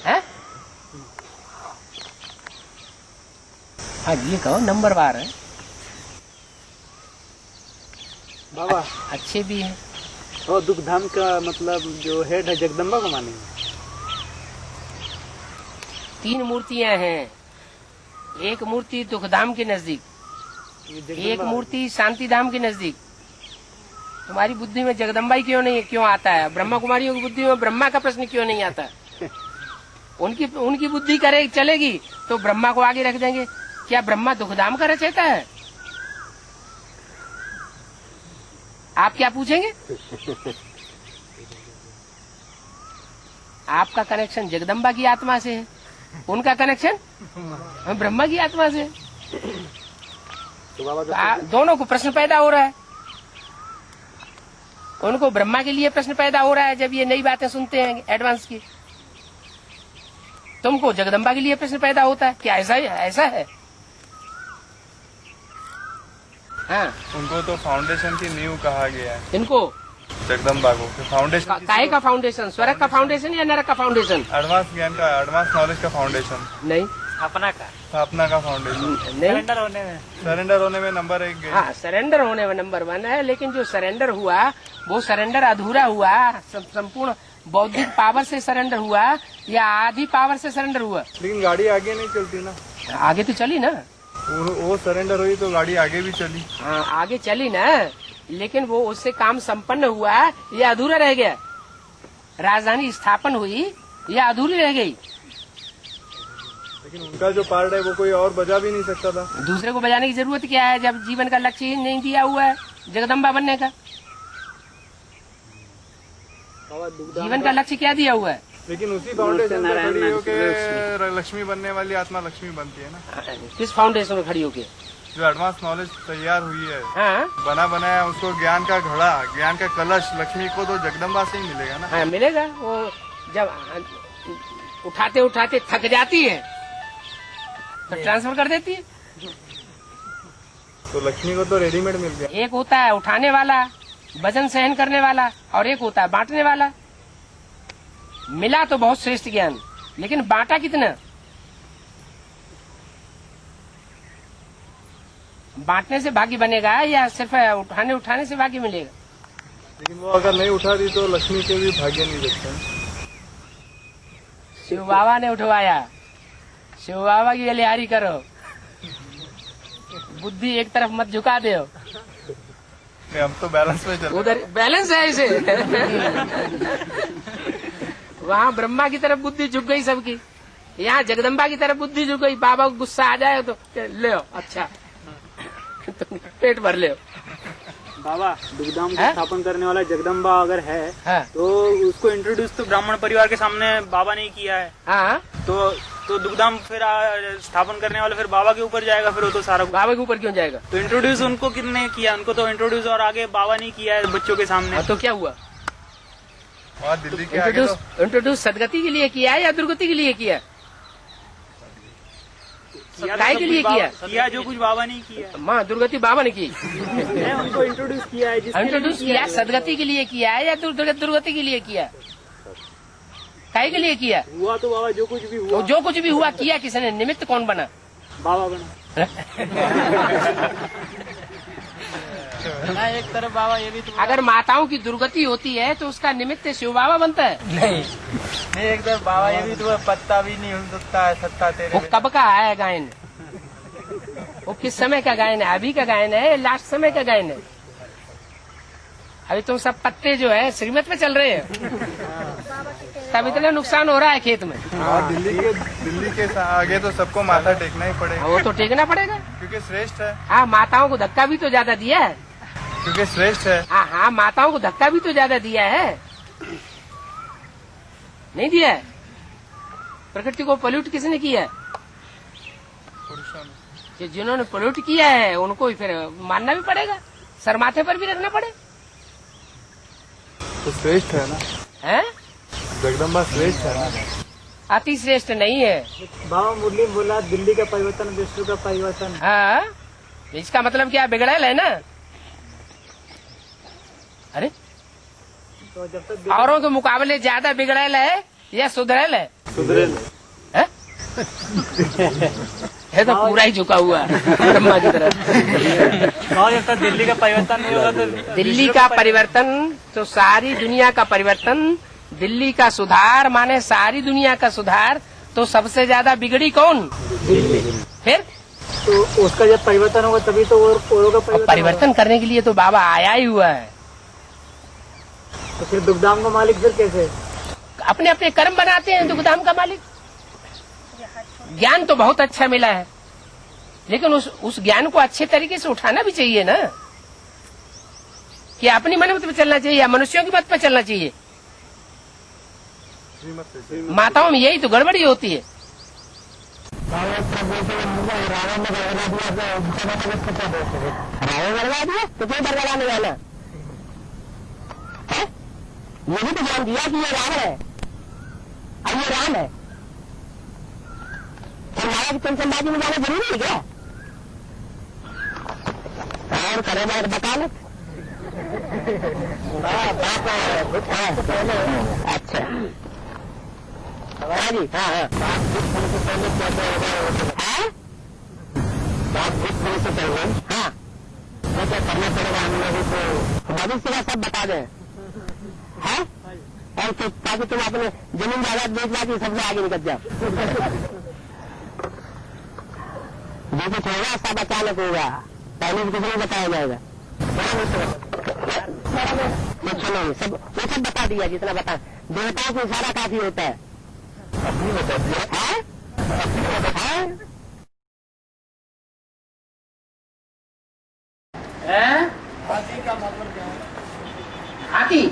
है? हाँ ये कहो नंबर बार है, बाबा अच्छे भी हैं। और दुखधाम का मतलब जो हेड है जगदम्बा को मानेंगे? 3 मूर्तियां हैं, एक मूर्ति दुखधाम के नजदीक, एक मूर्ति शांति धाम के नजदीक। तुम्हारी बुद्धि में जगदम्बा ही क्यों नहीं, क्यों आता है? ब्रह्मा कुमारियों की बुद्धि में ब्रह्मा का प्रश्न क्यों नहीं आता? उनकी बुद्धि करे चलेगी तो ब्रह्मा को आगे रख देंगे। क्या ब्रह्मा दुखधाम का रचयिता है? आप क्या पूछेंगे? आपका कनेक्शन जगदम्बा की आत्मा से है, उनका कनेक्शन ब्रह्मा की आत्मा से है। तो बाबा तो दोनों को प्रश्न पैदा हो रहा है। उनको ब्रह्मा के लिए प्रश्न पैदा हो रहा है जब ये नई बातें सुनते हैं एडवांस की। तुमको जगदम्बा के लिए प्रश्न पैदा होता है। क्या ऐसा है? हाँ उनको तो फाउंडेशन की नींव कहा गया है, इनको जगदम्बा को। फाउंडेशन काहे का फाउंडेशन? स्वर्ग का फाउंडेशन या नरक का फाउंडेशन? एडवांस ज्ञान का, एडवांस नॉलेज का फाउंडेशन, नहीं अपना का स्थापना का फाउंडेशन। नहीं। सरेंडर होने में नंबर 1 गया। हाँ सरेंडर होने में नंबर 1 है, लेकिन जो सरेंडर हुआ वो सरेंडर अधूरा हुआ, संपूर्ण बौद्धिक पावर से सरेंडर हुआ या आधी पावर से सरेंडर हुआ? लेकिन गाड़ी आगे नहीं चलती ना, आगे तो चली ना। वो सरेंडर हुई तो गाड़ी आगे भी चली। हाँ आगे चली ना, लेकिन वो उससे काम संपन्न हुआ या अधूरा रह गया? राजधानी स्थापन हुई या अधूरी रह गई? लेकिन उनका जो पार्ट है वो कोई और बजा भी नहीं सकता था। दूसरे को बजाने की जरूरत क्या है जब जीवन का लक्ष्य ही नहीं दिया हुआ है जगदम्बा बनने का? जीवन का लक्ष्य क्या दिया हुआ है? लेकिन उसी फाउंडेशन पे खड़ी होके लक्ष्मी बनने वाली आत्मा लक्ष्मी बनती है ना। किस फाउंडेशन में खड़ी होके? जो एडवांस नॉलेज तैयार हुई है, हाँ बना बनाया उसको, ज्ञान का घड़ा, ज्ञान का कलश लक्ष्मी को तो जगदम्बा से ही मिलेगा ना। हाँ मिलेगा। वो जब उठाते उठाते थक जाती है तो ट्रांसफर कर देती है। तो लक्ष्मी को तो रेडीमेड मिल गया। एक होता है उठाने वाला, वजन सहन करने वाला, और एक होता है बांटने वाला। मिला तो बहुत श्रेष्ठ ज्ञान, लेकिन बांटा कितना? बांटने से भाग्य बनेगा या सिर्फ उठाने से भाग्य मिलेगा? लेकिन वो अगर नहीं उठा दी तो लक्ष्मी के भी भाग्य नहीं देखते। शिव बाबा ने उठवाया, शिव बाबा की गलियारी करो, बुद्धि एक तरफ मत झुका दो। हम तो बैलेंस में चल। उधर बैलेंस है इसे। वहाँ ब्रह्मा की तरफ बुद्धि झुक गई सबकी, यहाँ जगदम्बा की तरफ बुद्धि झुक गई। बाबा को गुस्सा आ जाए तो ले अच्छा तो पेट भर ले। बाबा दुखधाम को स्थापन करने वाला जगदम्बा अगर है हाँ। तो उसको इंट्रोड्यूस तो ब्राह्मण परिवार के सामने बाबा ने किया है। हाँ तो दुखधाम फिर स्थापन करने वाला फिर बाबा के ऊपर जाएगा, फिर वो तो सारा। बाबा के ऊपर क्यों जाएगा? तो इंट्रोड्यूस उनको किसने किया? उनको तो इंट्रोड्यूस और आगे बाबा ने किया है बच्चों के सामने। तो क्या हुआ? और दिल्ली के आगे तो इंट्रोड्यूस सदगति के लिए किया है या दुर्गति के लिए किया? काय के लिए किया जो कुछ बाबा ने किया। माँ दुर्गति बाबा ने की। उनको इंट्रोड्यूस किया है। इंट्रोड्यूस किया सदगति के लिए किया है या दुर्गति के लिए किया? काय के लिए किया? हुआ तो बाबा जो कुछ भी हुआ, जो कुछ भी हुआ किया किसने? निमित्त कौन बना? बाबा बना। एक तरफ बाबा ये भी तो अगर माताओं की दुर्गति होती है तो उसका निमित्त शिव बाबा बनता है। नहीं एक तरफ बाबा ये भी तो पत्ता भी नहीं हो सकता है सत्ता तेरे वो कब का है गायन? वो किस समय का गायन है? अभी का गायन है, लास्ट समय का गायन है? अभी तुम सब पत्ते जो है श्रीमत पे चल रहे हैं, तब इतना नुकसान हो रहा है खेत में। दिल्ली के आगे तो सबको माथा टेकना ही पड़ेगा। वो तो टेकना पड़ेगा क्योंकि श्रेष्ठ है। हाँ, माताओं को धक्का भी तो ज्यादा दिया है। क्योंकि श्रेष्ठ है। हाँ, माताओं को धक्का भी तो ज्यादा दिया है, नहीं दिया है? प्रकृति को पोल्यूट किसने किया है? पुरुषों ने। जिन्होंने पोल्यूट किया है उनको ही फिर मानना भी पड़ेगा, सर माथे पर भी रखना पड़े। तो श्रेष्ठ है ना, है जगदम्बा श्रेष्ठ है ना। अति श्रेष्ठ नहीं है। बाबा मुरली बोला दिल्ली का परिवर्तन विश्व का परिवर्तन। हाँ, इसका मतलब क्या बिगड़ैल है ना। अरे तो जब तक औरों के मुकाबले ज्यादा बिगड़ैल है या सुधरैल है? सुधरेल है? है तो पूरा ही झुका हुआ ब्रह्मा की तरफ। जब तक दिल्ली का परिवर्तन नहीं होगा तो दिल्ली का परिवर्तन तो सारी दुनिया का परिवर्तन, दिल्ली का सुधार माने सारी दुनिया का सुधार। तो सबसे ज्यादा बिगड़ी कौन? फिर तो उसका जब परिवर्तन होगा तभी तो औरों का परिवर्तन करने के लिए तो बाबा आया ही हुआ है। तो फिर दुखधाम का मालिक फिर कैसे? अपने अपने कर्म बनाते हैं दुखधाम का मालिक। ज्ञान तो बहुत अच्छा मिला है, लेकिन उस ज्ञान को अच्छे तरीके से उठाना भी चाहिए ना, कि अपनी मन मत पे चलना चाहिए या मनुष्यों की मत पे चलना चाहिए। माताओं में यही तो गड़बड़ी होती है। बर्बाद दिया तो कोई बर्बाद वाला है? ये भी तो ज्ञान दिया कि ये राम है, अब ये राम है। तो महाराज तुम संभाजी में जाना जरूरी है क्या? और करे बात बता लो। अच्छा जी, हाँ हाँ, हाँ, क्या करना पड़ेगा हम लोगों को? भविष्य का सब बता दें है, और तो ताकि तुम अपने जमीन जायदाद बेच ला के सबसे आगे निकल जाओ। जो कुछ होगा सब अचानक होगा, पहले भी कुछ नहीं बताया जाएगा। सुनो, सब वो सब बता दिया जितना बता। देवताओं को इशारा काफी होता है। अपनी बता दिया है? हाथी का मतलब क्या है? हाथी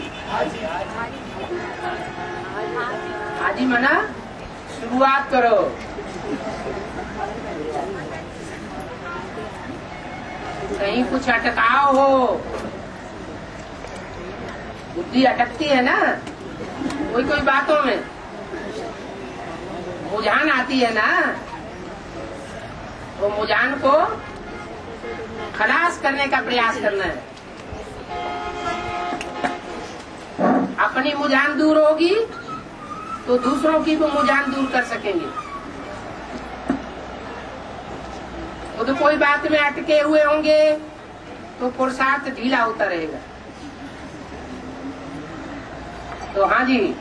हाथी मना शुरुआत करो। कहीं कुछ अटकाव हो, बुद्धि अटकती है ना कोई कोई बातों में, मुझान आती है ना, वो मुझान को खलास करने का प्रयास करना है। अपनी मुझान दूर होगी तो दूसरों की भी मुझान दूर कर सकेंगे। वो तो कोई बात में अटके हुए होंगे तो पुरुषार्थ ढीला होता रहेगा। तो हाँ जी,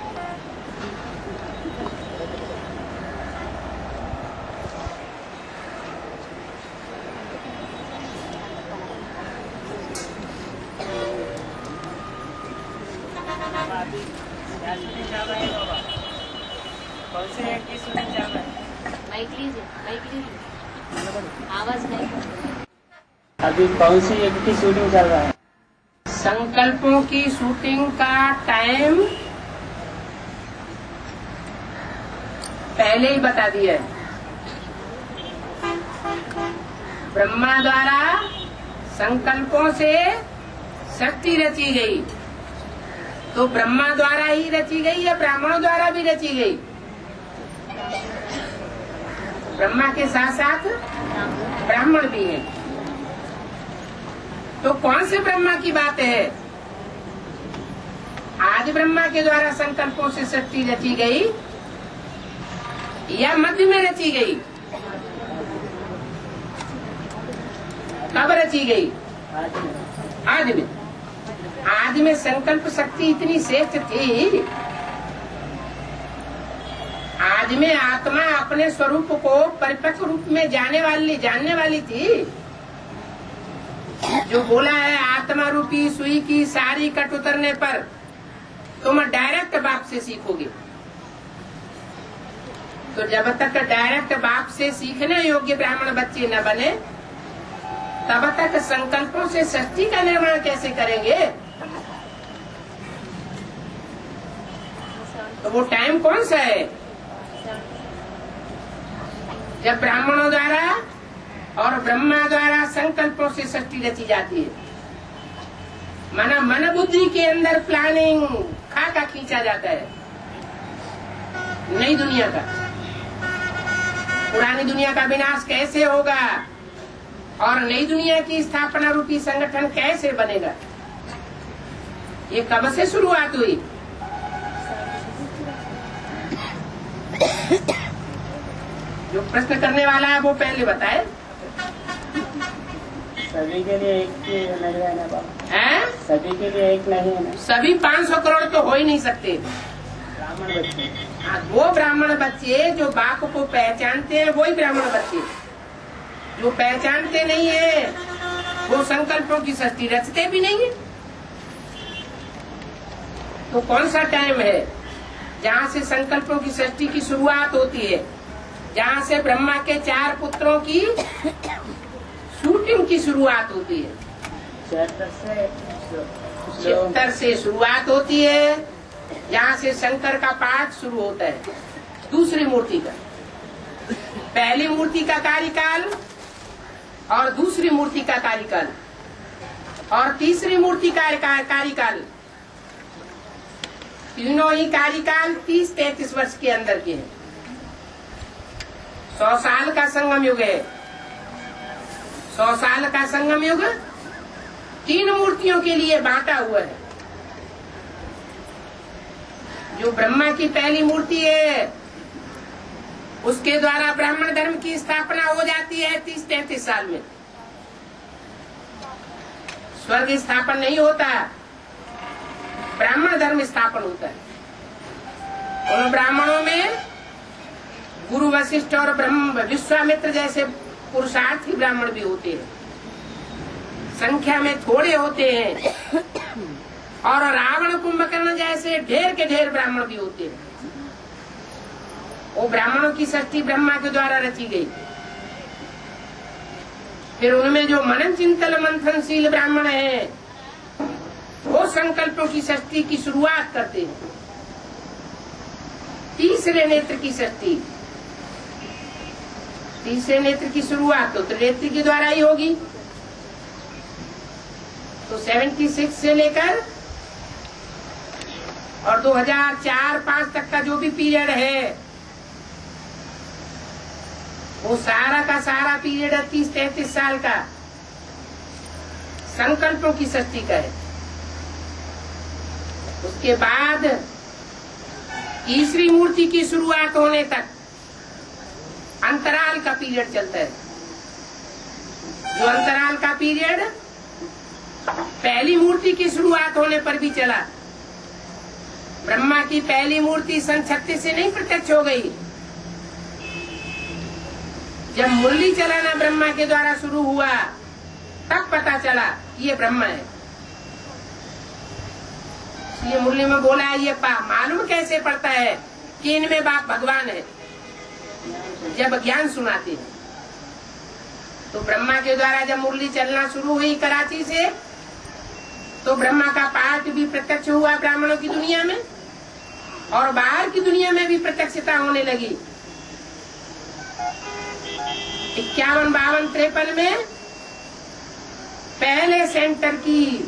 आवाज नहीं। अभी कौन सी एक की शूटिंग चल रहा है? संकल्पों की शूटिंग का टाइम पहले ही बता दिया है। ब्रह्मा द्वारा संकल्पों से शक्ति रची गई, तो ब्रह्मा द्वारा ही रची गई या ब्राह्मणों द्वारा भी रची गई? ब्रह्मा के साथ साथ ब्राह्मण भी हैं। तो कौन से ब्रह्मा की बात है? आज ब्रह्मा के द्वारा संकल्पों से शक्ति रची गई या मध्य में रची गई? कब रची गई? आज में संकल्प शक्ति इतनी श्रेष्ठ थी। आज में आत्मा अपने स्वरूप को परिपक्व रूप में जानने वाली थी। जो बोला है आत्मा रूपी सुई की सारी कट उतरने पर तुम डायरेक्ट बाप से सीखोगे। तो जब तक डायरेक्ट बाप से सीखने योग्य ब्राह्मण बच्चे न बने तब तक संकल्पों से सृष्टि का निर्माण कैसे करेंगे? तो वो टाइम कौन सा है जब ब्राह्मणों द्वारा और ब्रह्मा द्वारा संकल्पों से सृष्टि रची जाती है। माना मन बुद्धि के अंदर प्लानिंग खाका खींचा जाता है नई दुनिया का। पुरानी दुनिया का विनाश कैसे होगा और नई दुनिया की स्थापना रूपी संगठन कैसे बनेगा, ये कब से शुरुआत हुई? जो प्रश्न करने वाला है वो पहले बताए। सभी के लिए एक नहीं है ना बाबा? हैं? सभी के लिए एक नहीं है ना? सभी 500 करोड़ तो हो ही नहीं सकते। ब्राह्मण बच्चे। हाँ, वो ब्राह्मण बच्चे जो बाप को पहचानते हैं वही ब्राह्मण बच्चे। जो पहचानते नहीं है वो संकल्पों की सृष्टि रचते भी नहीं है। तो कौन सा टाइम है जहाँ से संकल्पों की सृष्टि की शुरुआत होती है, जहाँ से ब्रह्मा के 4 पुत्रों की शूटिंग की शुरुआत होती है? 76 से शुरुआत होती है, जहाँ से शंकर का पाठ शुरू होता है दूसरी मूर्ति का। पहली मूर्ति का कार्यकाल और दूसरी मूर्ति का कार्यकाल और तीसरी मूर्ति का कार्यकाल, तीनों ही कार्यकाल 30-33 वर्ष के अंदर के हैं। 100 साल का संगम युग है। 100 साल का संगम युग 3 मूर्तियों के लिए बांटा हुआ है। जो ब्रह्मा की पहली मूर्ति है उसके द्वारा ब्राह्मण धर्म की स्थापना हो जाती है 30-33 साल में। स्वर्ग स्थापन नहीं होता, ब्राह्मण धर्म स्थापन होता है। उन ब्राह्मणों में गुरु वशिष्ठ और ब्रह्म विश्वामित्र जैसे पुरुषार्थी ब्राह्मण भी होते हैं, संख्या में थोड़े होते हैं। और रावण कुंभकर्ण जैसे ढेर के ढेर ब्राह्मण भी होते हैं। वो ब्राह्मणों की सृष्टि ब्रह्मा के द्वारा रची गई। फिर उनमें जो मनन चिंतन मंथनशील ब्राह्मण है वो संकल्पों की सृष्टि की शुरुआत करते हैं। तीसरे नेत्र की सृष्टि, तीसरे नेत्र की शुरुआत तो त्रिनेत्र के द्वारा ही होगी। तो 76 से लेकर और 2004-5 तक का जो भी पीरियड है वो सारा का सारा पीरियड 30-33 साल का संकल्पों की सृष्टि का है। उसके बाद तीसरी मूर्ति की शुरुआत होने तक अंतराल का पीरियड चलता है। जो अंतराल का पीरियड पहली मूर्ति की शुरुआत होने पर भी चला। ब्रह्मा की पहली मूर्ति सन 36 से नहीं प्रत्यक्ष हो गई। जब मुरली चलाना ब्रह्मा के द्वारा शुरू हुआ तब पता चला ये ब्रह्मा है। ये मुरली में बोला है ये मालूम कैसे पड़ता है कि इनमें बाप भगवान है? जब ज्ञान सुनाते हैं। तो ब्रह्मा के द्वारा जब मुरली चलना शुरू हुई कराची से तो ब्रह्मा का पाठ भी प्रत्यक्ष हुआ ब्राह्मणों की दुनिया में और बाहर की दुनिया में भी प्रत्यक्षता होने लगी। 51, 52, 53 में पहले सेंटर की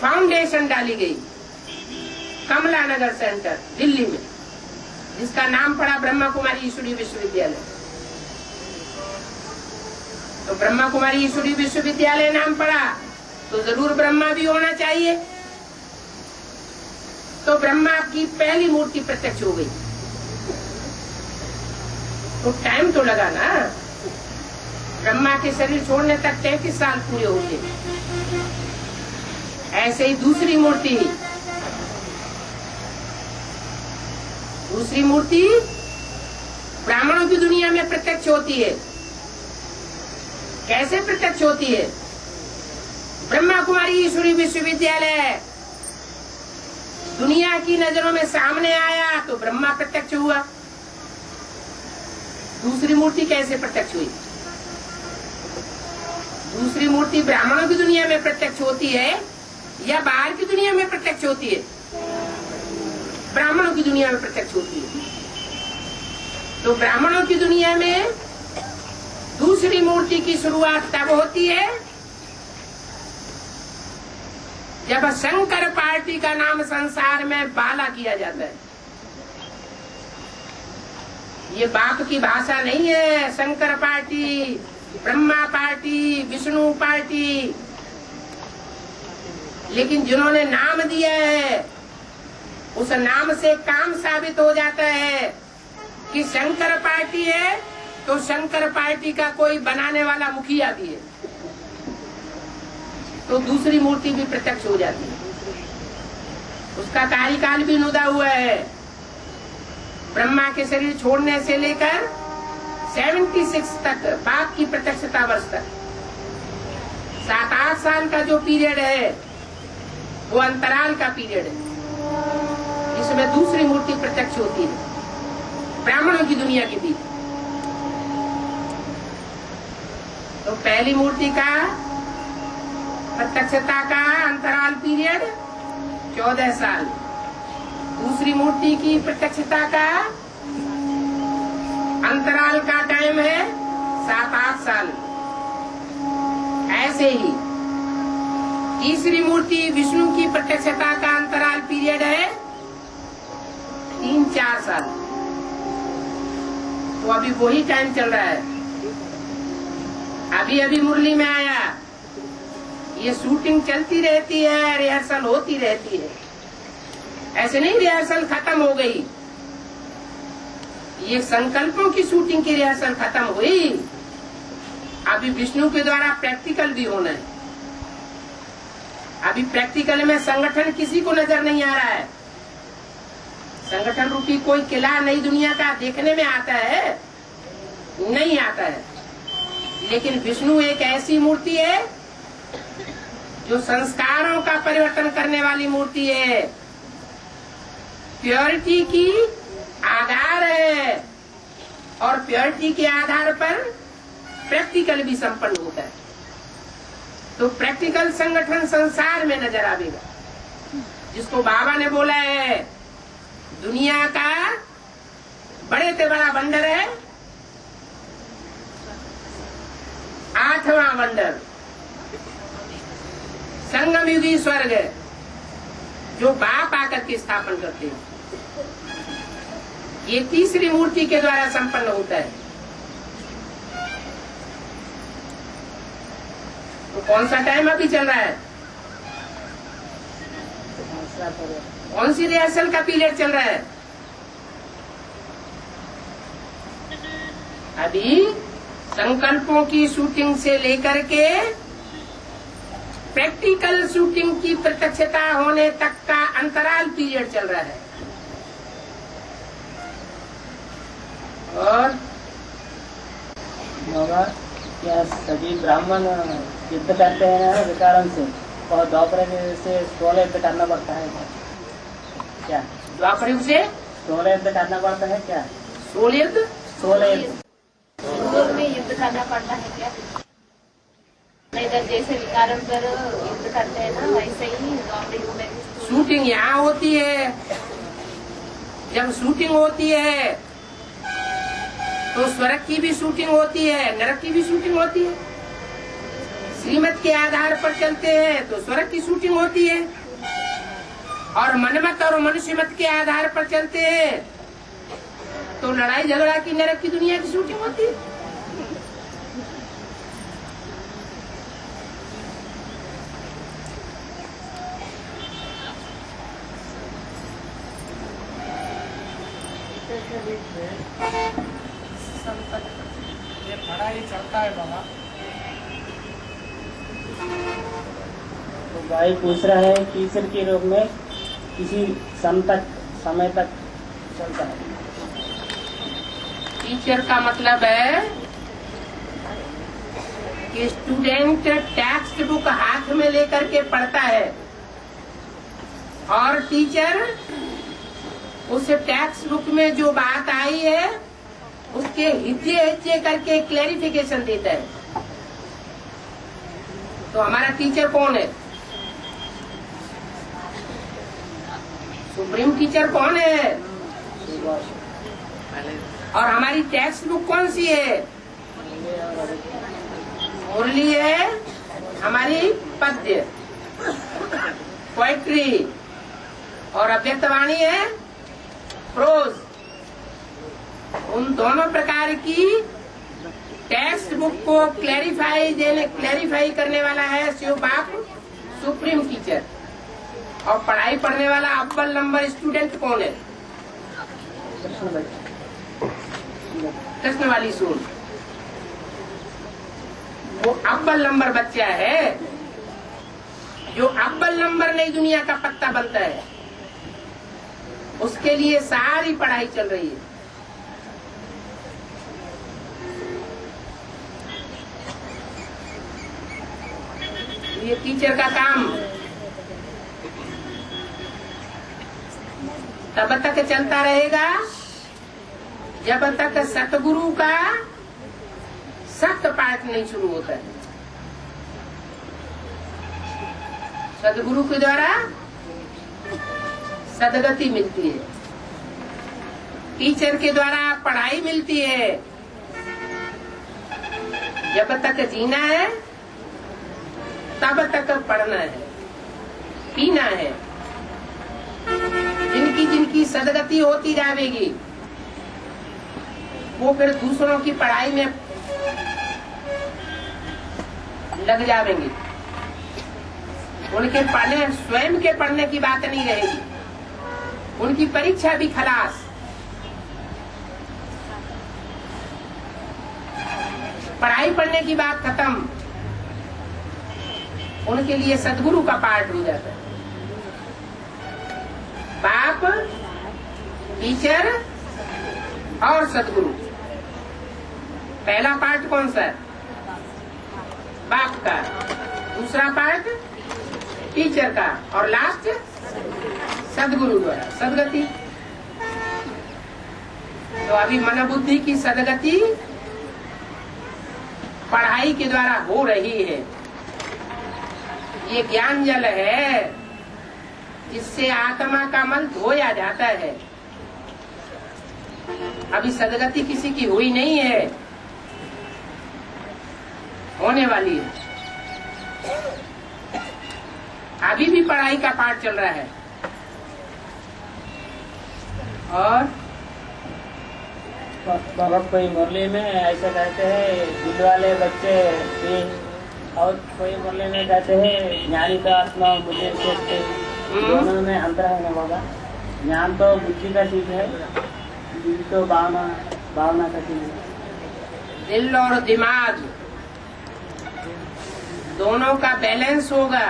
फाउंडेशन डाली गई कमला नगर सेंटर दिल्ली में, जिसका नाम पड़ा ब्रह्मा कुमारी ईश्वरी विश्वविद्यालय। तो ब्रह्मा कुमारी ईश्वरी विश्वविद्यालय नाम पड़ा तो जरूर ब्रह्मा भी होना चाहिए। तो ब्रह्मा की पहली मूर्ति प्रत्यक्ष हो गई। तो टाइम तो लगा ना, ब्रह्मा के शरीर छोड़ने तक 33 साल पूरे होते। ऐसे ही दूसरी मूर्ति ब्राह्मणों की दुनिया में प्रत्यक्ष होती है। कैसे प्रत्यक्ष होती है? ब्रह्मा ब्रह्मकुमारी ईश्वरी विश्वविद्यालय दुनिया की नजरों में सामने आया तो ब्रह्मा प्रत्यक्ष हुआ। दूसरी मूर्ति कैसे प्रत्यक्ष हुई? दूसरी मूर्ति ब्राह्मणों की दुनिया में प्रत्यक्ष होती है या बाहर की दुनिया में प्रत्यक्ष होती है? ब्राह्मणों की दुनिया में प्रत्यक्ष होती है। तो ब्राह्मणों की दुनिया में दूसरी मूर्ति की शुरुआत तब होती है जब शंकर पार्टी का नाम संसार में बाला किया जाता है। ये बाप की भाषा नहीं है। Shankar party, Brahma party, Vishnu party, लेकिन जिन्होंने नाम दिया है उस नाम से काम साबित हो जाता है कि शंकर पार्टी है तो शंकर पार्टी का कोई बनाने वाला मुखिया भी है, तो दूसरी मूर्ति भी प्रत्यक्ष हो जाती है। उसका कार्यकाल भी नुदा हुआ है। ब्रह्मा के शरीर छोड़ने से लेकर 76 तक, बाप की प्रत्यक्षता वर्ष तक 7-8 साल का जो पीरियड है वो अंतराल का पीरियड है, जिसमें दूसरी मूर्ति प्रत्यक्ष होती है ब्राह्मणों की दुनिया के बीच। तो पहली मूर्ति का प्रत्यक्षता का अंतराल पीरियड 14 साल, दूसरी मूर्ति की प्रत्यक्षता का अंतराल का टाइम है 7-8 साल। ऐसे ही तीसरी मूर्ति विष्णु की प्रत्यक्षता का अंतराल पीरियड है 3-4 साल। तो अभी वही टाइम चल रहा है। अभी मुरली में आया, ये शूटिंग चलती रहती है, रिहर्सल होती रहती है। ऐसे नहीं रिहर्सल खत्म हो गई, ये संकल्पों की शूटिंग की रिहर्सल खत्म हुई। अभी विष्णु के द्वारा प्रैक्टिकल भी होना है। अभी प्रैक्टिकल में संगठन किसी को नजर नहीं आ रहा है। संगठन रूपी कोई किला नई दुनिया का देखने में आता है? नहीं आता है। लेकिन विष्णु एक ऐसी मूर्ति है जो संस्कारों का परिवर्तन करने वाली मूर्ति है, प्योरिटी की आधार है, और प्योरिटी के आधार पर प्रैक्टिकल भी संपन्न होता है। तो प्रैक्टिकल संगठन संसार में नजर आवेगा, जिसको बाबा ने बोला है दुनिया का बड़े से बड़ा वंडर है 8वां वंडर संगम युगी स्वर्ग, जो बाप आकर के स्थापन करते हैं। ये तीसरी मूर्ति के द्वारा संपन्न होता है। तो कौन सा टाइम अभी चल रहा है? कौन सी रिहर्सल का पीरियड चल रहा है? अभी संकल्पों की शूटिंग से लेकर के प्रैक्टिकल शूटिंग की प्रत्यक्षता होने तक का अंतराल पीरियड चल रहा है। और बाबा, क्या सभी ब्राह्मण युद्ध करते हैं विकारों से, और द्वापर से 16 युद्ध करना पड़ता है क्या? द्वापर युग से 16 युद्ध करना पड़ता है क्या? 16 युद्ध में युद्ध करना पड़ता है क्या? इधर जैसे विकारण पर युद्ध करते हैं ना, वैसे ही द्वापर युग में शूटिंग यहाँ होती है। जब शूटिंग होती है तो स्वर्ग की भी शूटिंग होती है, नरक की भी शूटिंग होती है। श्रीमत के आधार पर चलते हैं तो स्वर्ग की शूटिंग होती है, और मनमत और मनुष्यमत के आधार पर चलते हैं तो लड़ाई झगड़ा की नरक की दुनिया की शूटिंग होती है। ये पढ़ाई चलता है बाबा। तो भाई पूछ रहा है टीचर के रूप में किसी समय तक चलता है। टीचर का मतलब है कि स्टूडेंट टेक्स्ट बुक हाथ में लेकर के पढ़ता है और टीचर उस टेक्स्ट बुक में जो बात आई है उसके हिज्जे हिज्जे करके क्लैरिफिकेशन देता है। तो हमारा टीचर कौन है? सुप्रीम टीचर कौन है? और हमारी टेक्स्ट बुक कौन सी है? मुरली है हमारी, पद्य पोएट्री, और अव्यक्तवाणी है प्रोज। उन दोनों प्रकार की टेक्स्ट बुक को क्लैरिफाई करने वाला है शिव बाप सुप्रीम टीचर। और पढ़ाई पढ़ने वाला अव्वल नंबर स्टूडेंट कौन है? प्रश्न वाली सुन, वो अव्वल नंबर बच्चा है जो अव्वल नंबर नई दुनिया का पत्ता बनता है। उसके लिए सारी पढ़ाई चल रही है। ये टीचर का काम तब तक चलता रहेगा जब तक सतगुरु का सख्त पाठ नहीं शुरू होता है। सदगुरु के द्वारा सदगति मिलती है, टीचर के द्वारा पढ़ाई मिलती है। जब तक जीना है तब तक पढ़ना है, पीना है। जिनकी सदगति होती जाएगी वो फिर दूसरों की पढ़ाई में लग जाएंगे। उनके पढ़ने, स्वयं के पढ़ने की बात नहीं रहेगी, उनकी परीक्षा भी खलास। पढ़ाई पढ़ने की बात खत्म, उनके लिए सदगुरु का पाठ हो जाता है। बाप, टीचर और सदगुरु। पहला पार्ट कौन सा है? बाप का। दूसरा पार्ट टीचर का, और लास्ट सदगुरु द्वारा सदगति। तो अभी मन बुद्धि की सदगति पढ़ाई के द्वारा हो रही है। ये ज्ञान जल है जिससे आत्मा का मल धोया जाता है। अभी सदगति किसी की हुई नहीं है, होने वाली है। अभी भी पढ़ाई का पाठ चल रहा है। और बाबा कोई मुरली में ऐसा कहते हैं दिल वाले बच्चे भी, और कोई मुरली में कहते हैं ज्ञानी का आत्मा मुझे सोचते। दोनों में अंतर है ना बाबा? ज्ञान तो बुद्धि का चीज है, दिल तो भावना का चीज है। दिल और दिमाग दोनों का बैलेंस होगा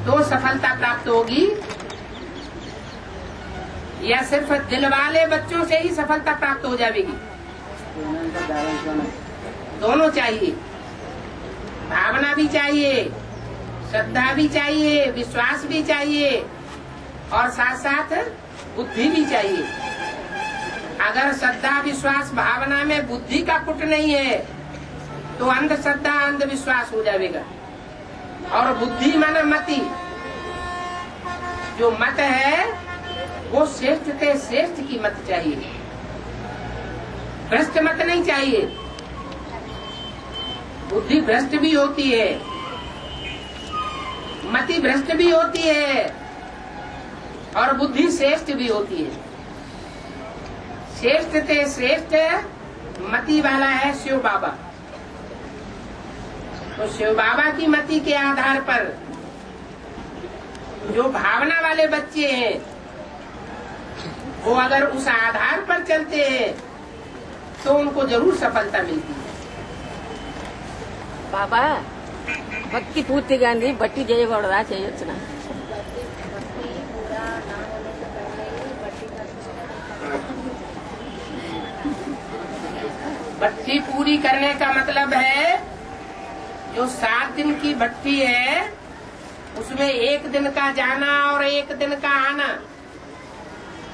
तो सफलता प्राप्त होगी, या सिर्फ दिल वाले बच्चों से ही सफलता प्राप्त हो जाएगी? दोनों चाहिए, भावना भी चाहिए, श्रद्धा भी चाहिए, विश्वास भी चाहिए, और साथ साथ बुद्धि भी चाहिए। अगर श्रद्धा विश्वास भावना में बुद्धि का पुट नहीं है तो अंधश्रद्धा अंधविश्वास हो जाएगा। और बुद्धि माना मति, जो मत है वो श्रेष्ठ से श्रेष्ठ की मत चाहिए, भ्रष्ट मत नहीं चाहिए। बुद्धि भ्रष्ट भी होती है, मति भ्रष्ट भी होती है, और बुद्धि श्रेष्ठ भी होती है। श्रेष्ठ से श्रेष्ठ मति वाला है शिव बाबा। तो शिव बाबा की मति के आधार पर जो भावना वाले बच्चे हैं वो अगर उस आधार पर चलते हैं तो उनको जरूर सफलता मिलती है। బాబా భక్తి పూర్తిగా అండి బట్టి చేయకూడదా చేయొచ్చునా? भट्टी पूरी करने का मतलब है जो 7 दिन की भट्टी है उसमें 1 दिन का जाना और 1 दिन का आना,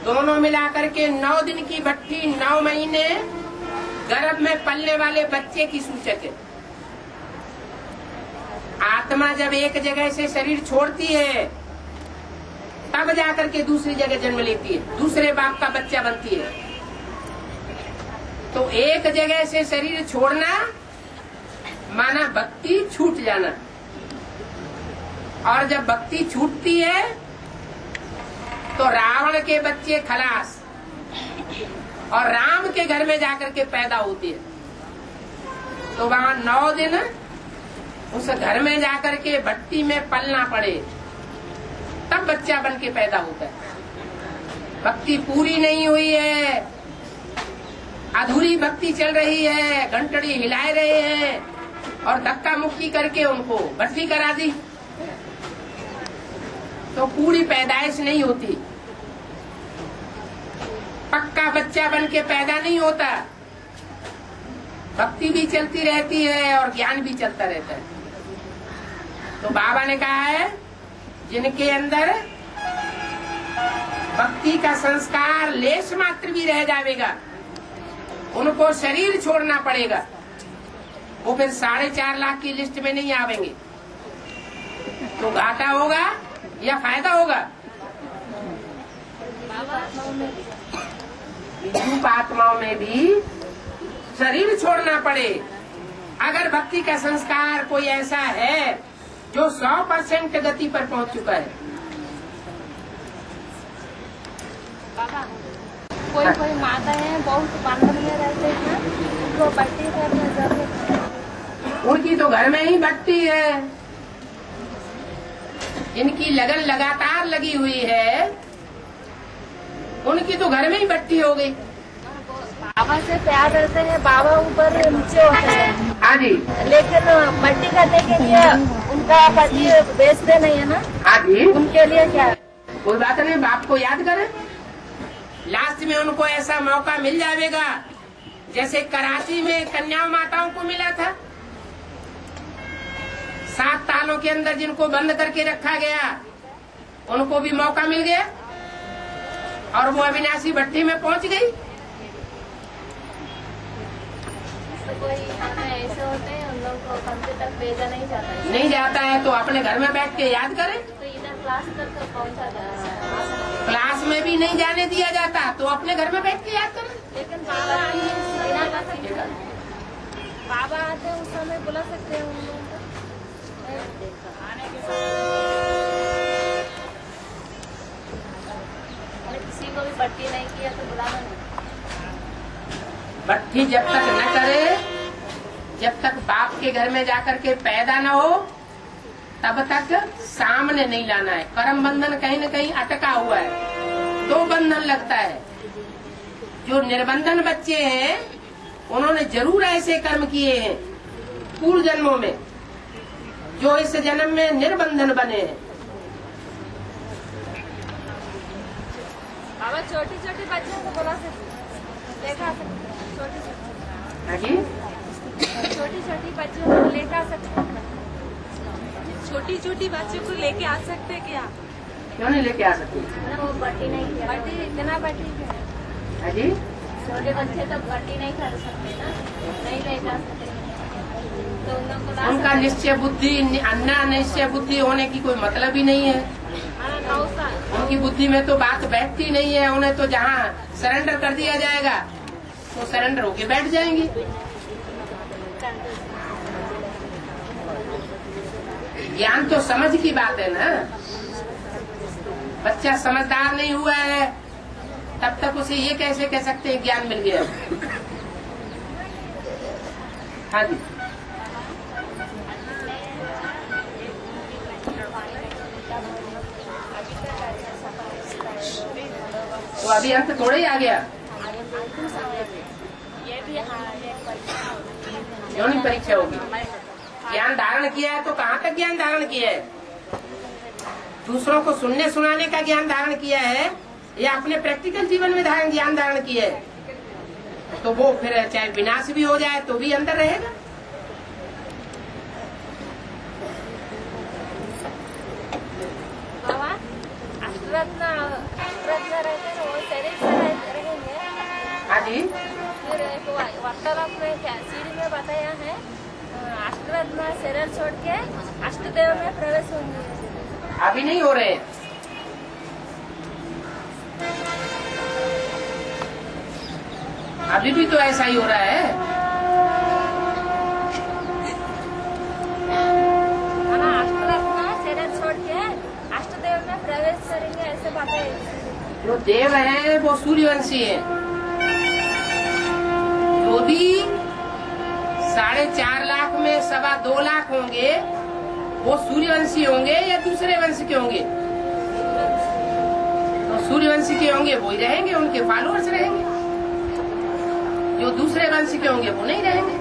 दोनों मिलाकर के 9 दिन की भट्टी 9 महीने गर्भ में पलने वाले बच्चे की सूचक है। आत्मा जब एक जगह से शरीर छोड़ती है तब जाकर के दूसरी जगह जन्म लेती है, दूसरे बाप का बच्चा बनती है। तो एक जगह से शरीर छोड़ना माना भक्ति छूट जाना, और जब भक्ति छूटती है तो रावण के बच्चे खलास और राम के घर में जाकर के पैदा होती है। तो वहाँ 9 दिन उस घर में जाकर के भट्टी में पलना पड़े तब बच्चा बन के पैदा होता है। भक्ति पूरी नहीं हुई है, अधूरी भक्ति चल रही है, घंटड़ी हिलाए रहे हैं और धक्का मुक्की करके उनको भट्टी करा दी तो पूरी पैदाइश नहीं होती। पक्का बच्चा बन के पैदा नहीं होता, भक्ति भी चलती रहती है और ज्ञान भी चलता रहता है। तो बाबा ने कहा है जिनके अंदर भक्ति का संस्कार लेश मात्र भी रह जाएगा उनको शरीर छोड़ना पड़ेगा, वो फिर 4.5 लाख की लिस्ट में नहीं आवेंगे। तो घाटा होगा या फायदा होगा? विद्युत आत्माओं में भी शरीर छोड़ना पड़े। अगर भक्ति का संस्कार कोई ऐसा है जो 100% गति पर पहुंच चुका है। कोई माता है बहुत बंधन में रहते हैं, उनको भट्टी करने जरूरत है। उनकी तो घर में ही भट्टी है, इनकी लगन लगातार लगी हुई है, उनकी तो घर में ही भट्टी हो गई। बाबा से प्यार करते हैं, बाबा ऊपर नीचे होते हैं। हाँ जी। लेकिन भट्टी करने के लिए उनका पति बेचते नहीं है ना। हाँ जी। उनके लिए क्या है? कोई बात नहीं, बाप को याद करें, लास्ट में उनको ऐसा मौका मिल जाएगा जैसे कराची में कन्या माताओं को मिला था। 7 तालों के अंदर जिनको बंद करके रखा गया उनको भी मौका मिल गया और वो अविनाशी भट्टी में पहुंच गई। कोई ऐसे होते हैं उन लोग को कमरे तक भेजा नहीं जाता है। नहीं जाता है तो अपने घर में बैठ के याद करें। तो इधर क्लास तक पहुंचा जाता है, क्लास में भी नहीं जाने दिया जाता तो अपने घर में बैठ के याद करें। लेकिन बाबा आते हैं उस समय बुला सकते हैं उन लोगों को। किसी को भी भट्टी नहीं किया तो बुलाना नहीं। भट्टी जब तक न करे, जब तक बाप के घर में जाकर के पैदा न हो तब तक सामने नहीं लाना है। कर्म बंधन कहीं न कहीं अटका हुआ है, 2 बंधन लगता है। जो निर्बंधन बच्चे हैं उन्होंने जरूर ऐसे कर्म किए हैं पूर्व जन्मों में जो इस जन्म में निर्बंधन बने हैं। बाबा छोटी छोटी बच्चों को बुला सकते, देखा सकते, छोटी छोटी बच्चों को लेकर आ सकते, छोटी छोटी बच्चों को लेके आ सकते क्या? क्यों नहीं लेके आ सकते? वो भट्टी नहीं किया, भट्टी इतना भट्टी है जी। छोटे बच्चे तो भट्टी नहीं कर सकते ना, नहीं ले जा सकते तो उन लोग को उनका निश्चय बुद्धि, अन्ना निश्चय बुद्धि होने की कोई मतलब ही नहीं है। 9 साल उनकी बुद्धि में तो बात बैठती नहीं है। उन्हें तो जहाँ सरेंडर कर दिया जाएगा तो सरेंडर होके बैठ जाएंगी। ज्ञान तो समझ की बात है ना। बच्चा समझदार नहीं हुआ है तब तक उसे ये कैसे कह सकते हैं ज्ञान मिल गया। हाँ जी। तो अभी अंत थोड़ा ही आ गया। क्यों नहीं परीक्षा होगी? ज्ञान धारण किया है तो कहाँ तक ज्ञान धारण किया है? दूसरों को सुनने सुनाने का ज्ञान धारण किया है या अपने प्रैक्टिकल जीवन में ज्ञान धारण किया तो वो फिर चाहे विनाश भी हो जाए तो भी अंदर रहेगा। बाबा अष्टरत्न रहते हैं वो शरीर से रहेंगे। हाँ जी, फिर एक वार्तालाप में क्या सीढ़ी में बताया है अष्टरत्न शरीर छोड़ के अष्टदेव में प्रवेश होंगे। अभी नहीं हो रहे। अभी भी तो ऐसा ही हो रहा है। अष्टरत्न शरीर छोड़ के अष्टदेव में प्रवेश करेंगे ऐसे बताया। जो देव है वो सूर्यवंशी है। जो भी 4.5 लाख में 2.25 लाख होंगे वो सूर्यवंशी होंगे या दूसरे वंश के होंगे? तो सूर्यवंशी के होंगे वो ही रहेंगे, उनके फॉलोअर्स रहेंगे। जो दूसरे वंश के होंगे वो नहीं रहेंगे।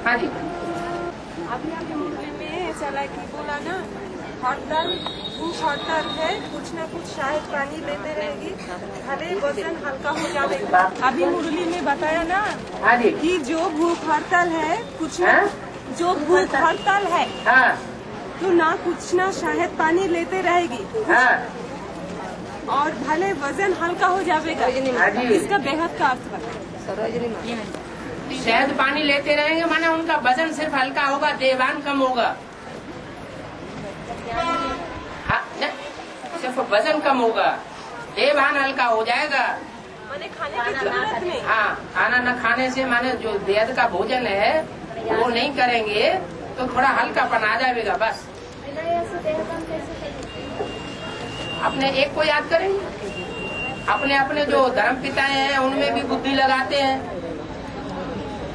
हाँ जी, अभी आपके मुर्गे में चला की बोला ना, हड़ताल भूख हड़ताल है, कुछ न कुछ शायद पानी लेते रहेगी, भले वजन हल्का हो जाएगा। अभी मुरली में बताया ना हाँ जी, कि जो भूख हड़ताल है कुछ न जो भूख हड़ताल है हाँ तो ना कुछ ना शायद पानी लेते रहेगी हाँ और भले वजन हल्का हो जाएगा। हाँ जी। इसका बेहद का अर्थ बताया। शहद पानी लेते रहेंगे माना उनका वजन सिर्फ हल्का होगा, देवान कम होगा। हाँ, सिर्फ वजन कम होगा, देवान हल्का हो जाएगा। मैंने खाने की जरूरत नहीं। हाँ, खाना न खाने से माने जो वेद का भोजन है वो नहीं करेंगे तो थोड़ा हल्कापन आ जाएगा बस। अपने एक को याद करेंगे, अपने अपने जो धर्म पिताएं हैं उनमें भी बुद्धि लगाते हैं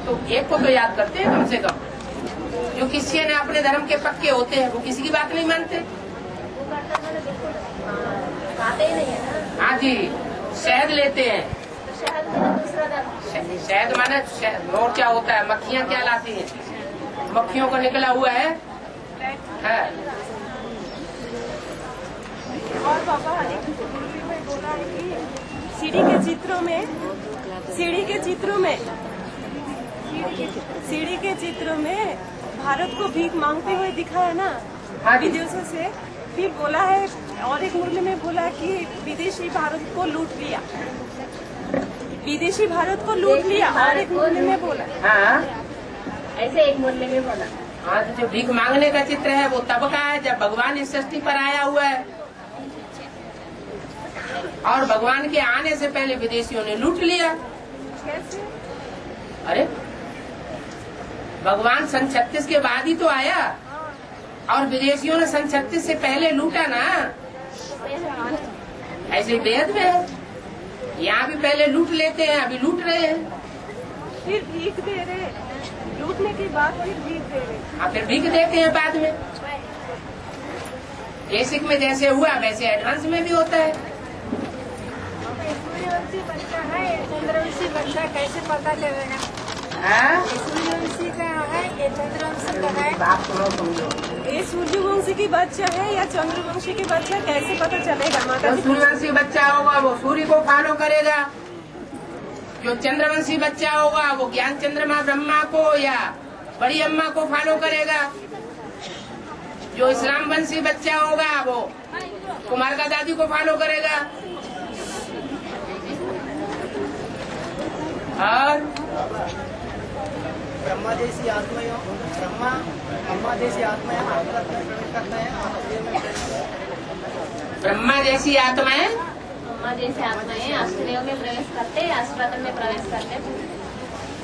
तो एक को तो याद करते हैं कम से कम। जो किसी ने अपने धर्म के पक्के होते हैं वो किसी की बात नहीं मानते। हाँ जी, शहद लेते हैं। शहद माने मोर्चा होता है, मक्खियाँ क्या लाती हैं, मक्खियों को निकला हुआ है। और बाबा एक मुर्गी में बोला है कि सीढ़ी के चित्रों में भारत को भीख मांगते हुए दिखाया ना विदेशों से। फिर बोला है और एक मुरली में बोला कि विदेशी भारत को लूट लिया और एक मुरली में बोला। हाँ, ऐसे एक मुरली में बोला। हाँ, तो जो भीख मांगने का चित्र है वो तब का है जब भगवान इस सृष्टि पर आया हुआ है और भगवान के आने से पहले विदेशियों ने लूट लिया। अरे भगवान सन 36 के बाद ही तो आया और विदेशियों ने सन 36 से पहले लूटा ना। ऐसे ही वेद में है, यहाँ भी पहले लूट लेते हैं, अभी लूट रहे हैं, फिर भीख दे रहे, लूटने के बाद फिर भीख दे रहे। हाँ, फिर भीख देते हैं बाद में। बेसिक में जैसे हुआ वैसे एडवांस में भी होता है। सूर्यवंशी बच्चा है, चंद्रवंशी बच्चा कैसे पता चलेगा? सूर्यवंशी का है ये चंद्रवंशी का है। बात सुनो समझो, ये सूर्यवंशी की बच्चा है या चंद्रवंशी की बच्चा कैसे पता चलेगा? माता जो सूर्यवंशी बच्चा होगा वो सूर्य को फॉलो करेगा, जो चंद्रवंशी बच्चा होगा वो ज्ञान चंद्रमा ब्रह्मा को या बड़ी अम्मा को फॉलो करेगा, जो इस्लाम वंशी बच्चा होगा वो कुमार का दादी को फॉलो करेगा। और ब्रह्मा जैसी आत्माएं ब्रह्मा जैसी आत्माएं आखिरत में प्रवेश करते हैं। ब्रह्मा जैसी आत्माएं अष्टदेव में प्रवेश करते, अष्टरत्न में प्रवेश करते।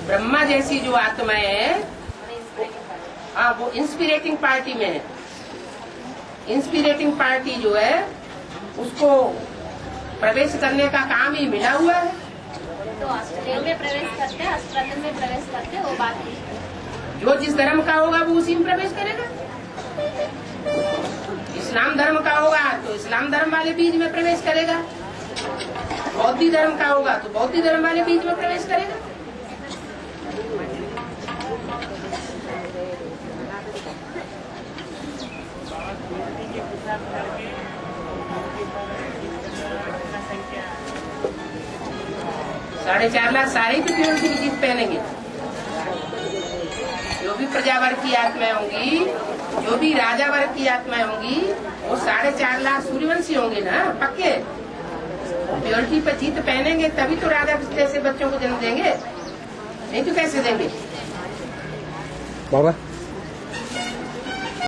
ब्रह्मा जैसी जो आत्माएं हैं हाँ वो इंस्पिरेटिंग पार्टी में है। इंस्पिरेटिंग पार्टी जो है उसको प्रवेश करने का काम ही मिला हुआ है। तो अष्टदेव में प्रवेश करते, अष्टरत्न में प्रवेश करते, वो बात नहीं। जो जिस धर्म का होगा वो उसी में प्रवेश करेगा। इस्लाम धर्म का होगा तो इस्लाम धर्म वाले बीज में प्रवेश करेगा, बौद्ध धर्म का होगा तो बौद्ध धर्म वाले बीज में प्रवेश करेगा। 4.5 लाख सारे तो प्योरिटी की जीत पहनेंगे। जो भी प्रजा वर्ग की आत्माएं होंगी, जो भी राजा वर्ग की आत्माएं होंगी, वो 4.5 लाख सूर्यवंशी होंगे ना, पक्के। प्योरिटी पर जीत पहनेंगे तभी तो राजा जैसे बच्चों को जन्म देंगे, नहीं तो कैसे देंगे। बाबा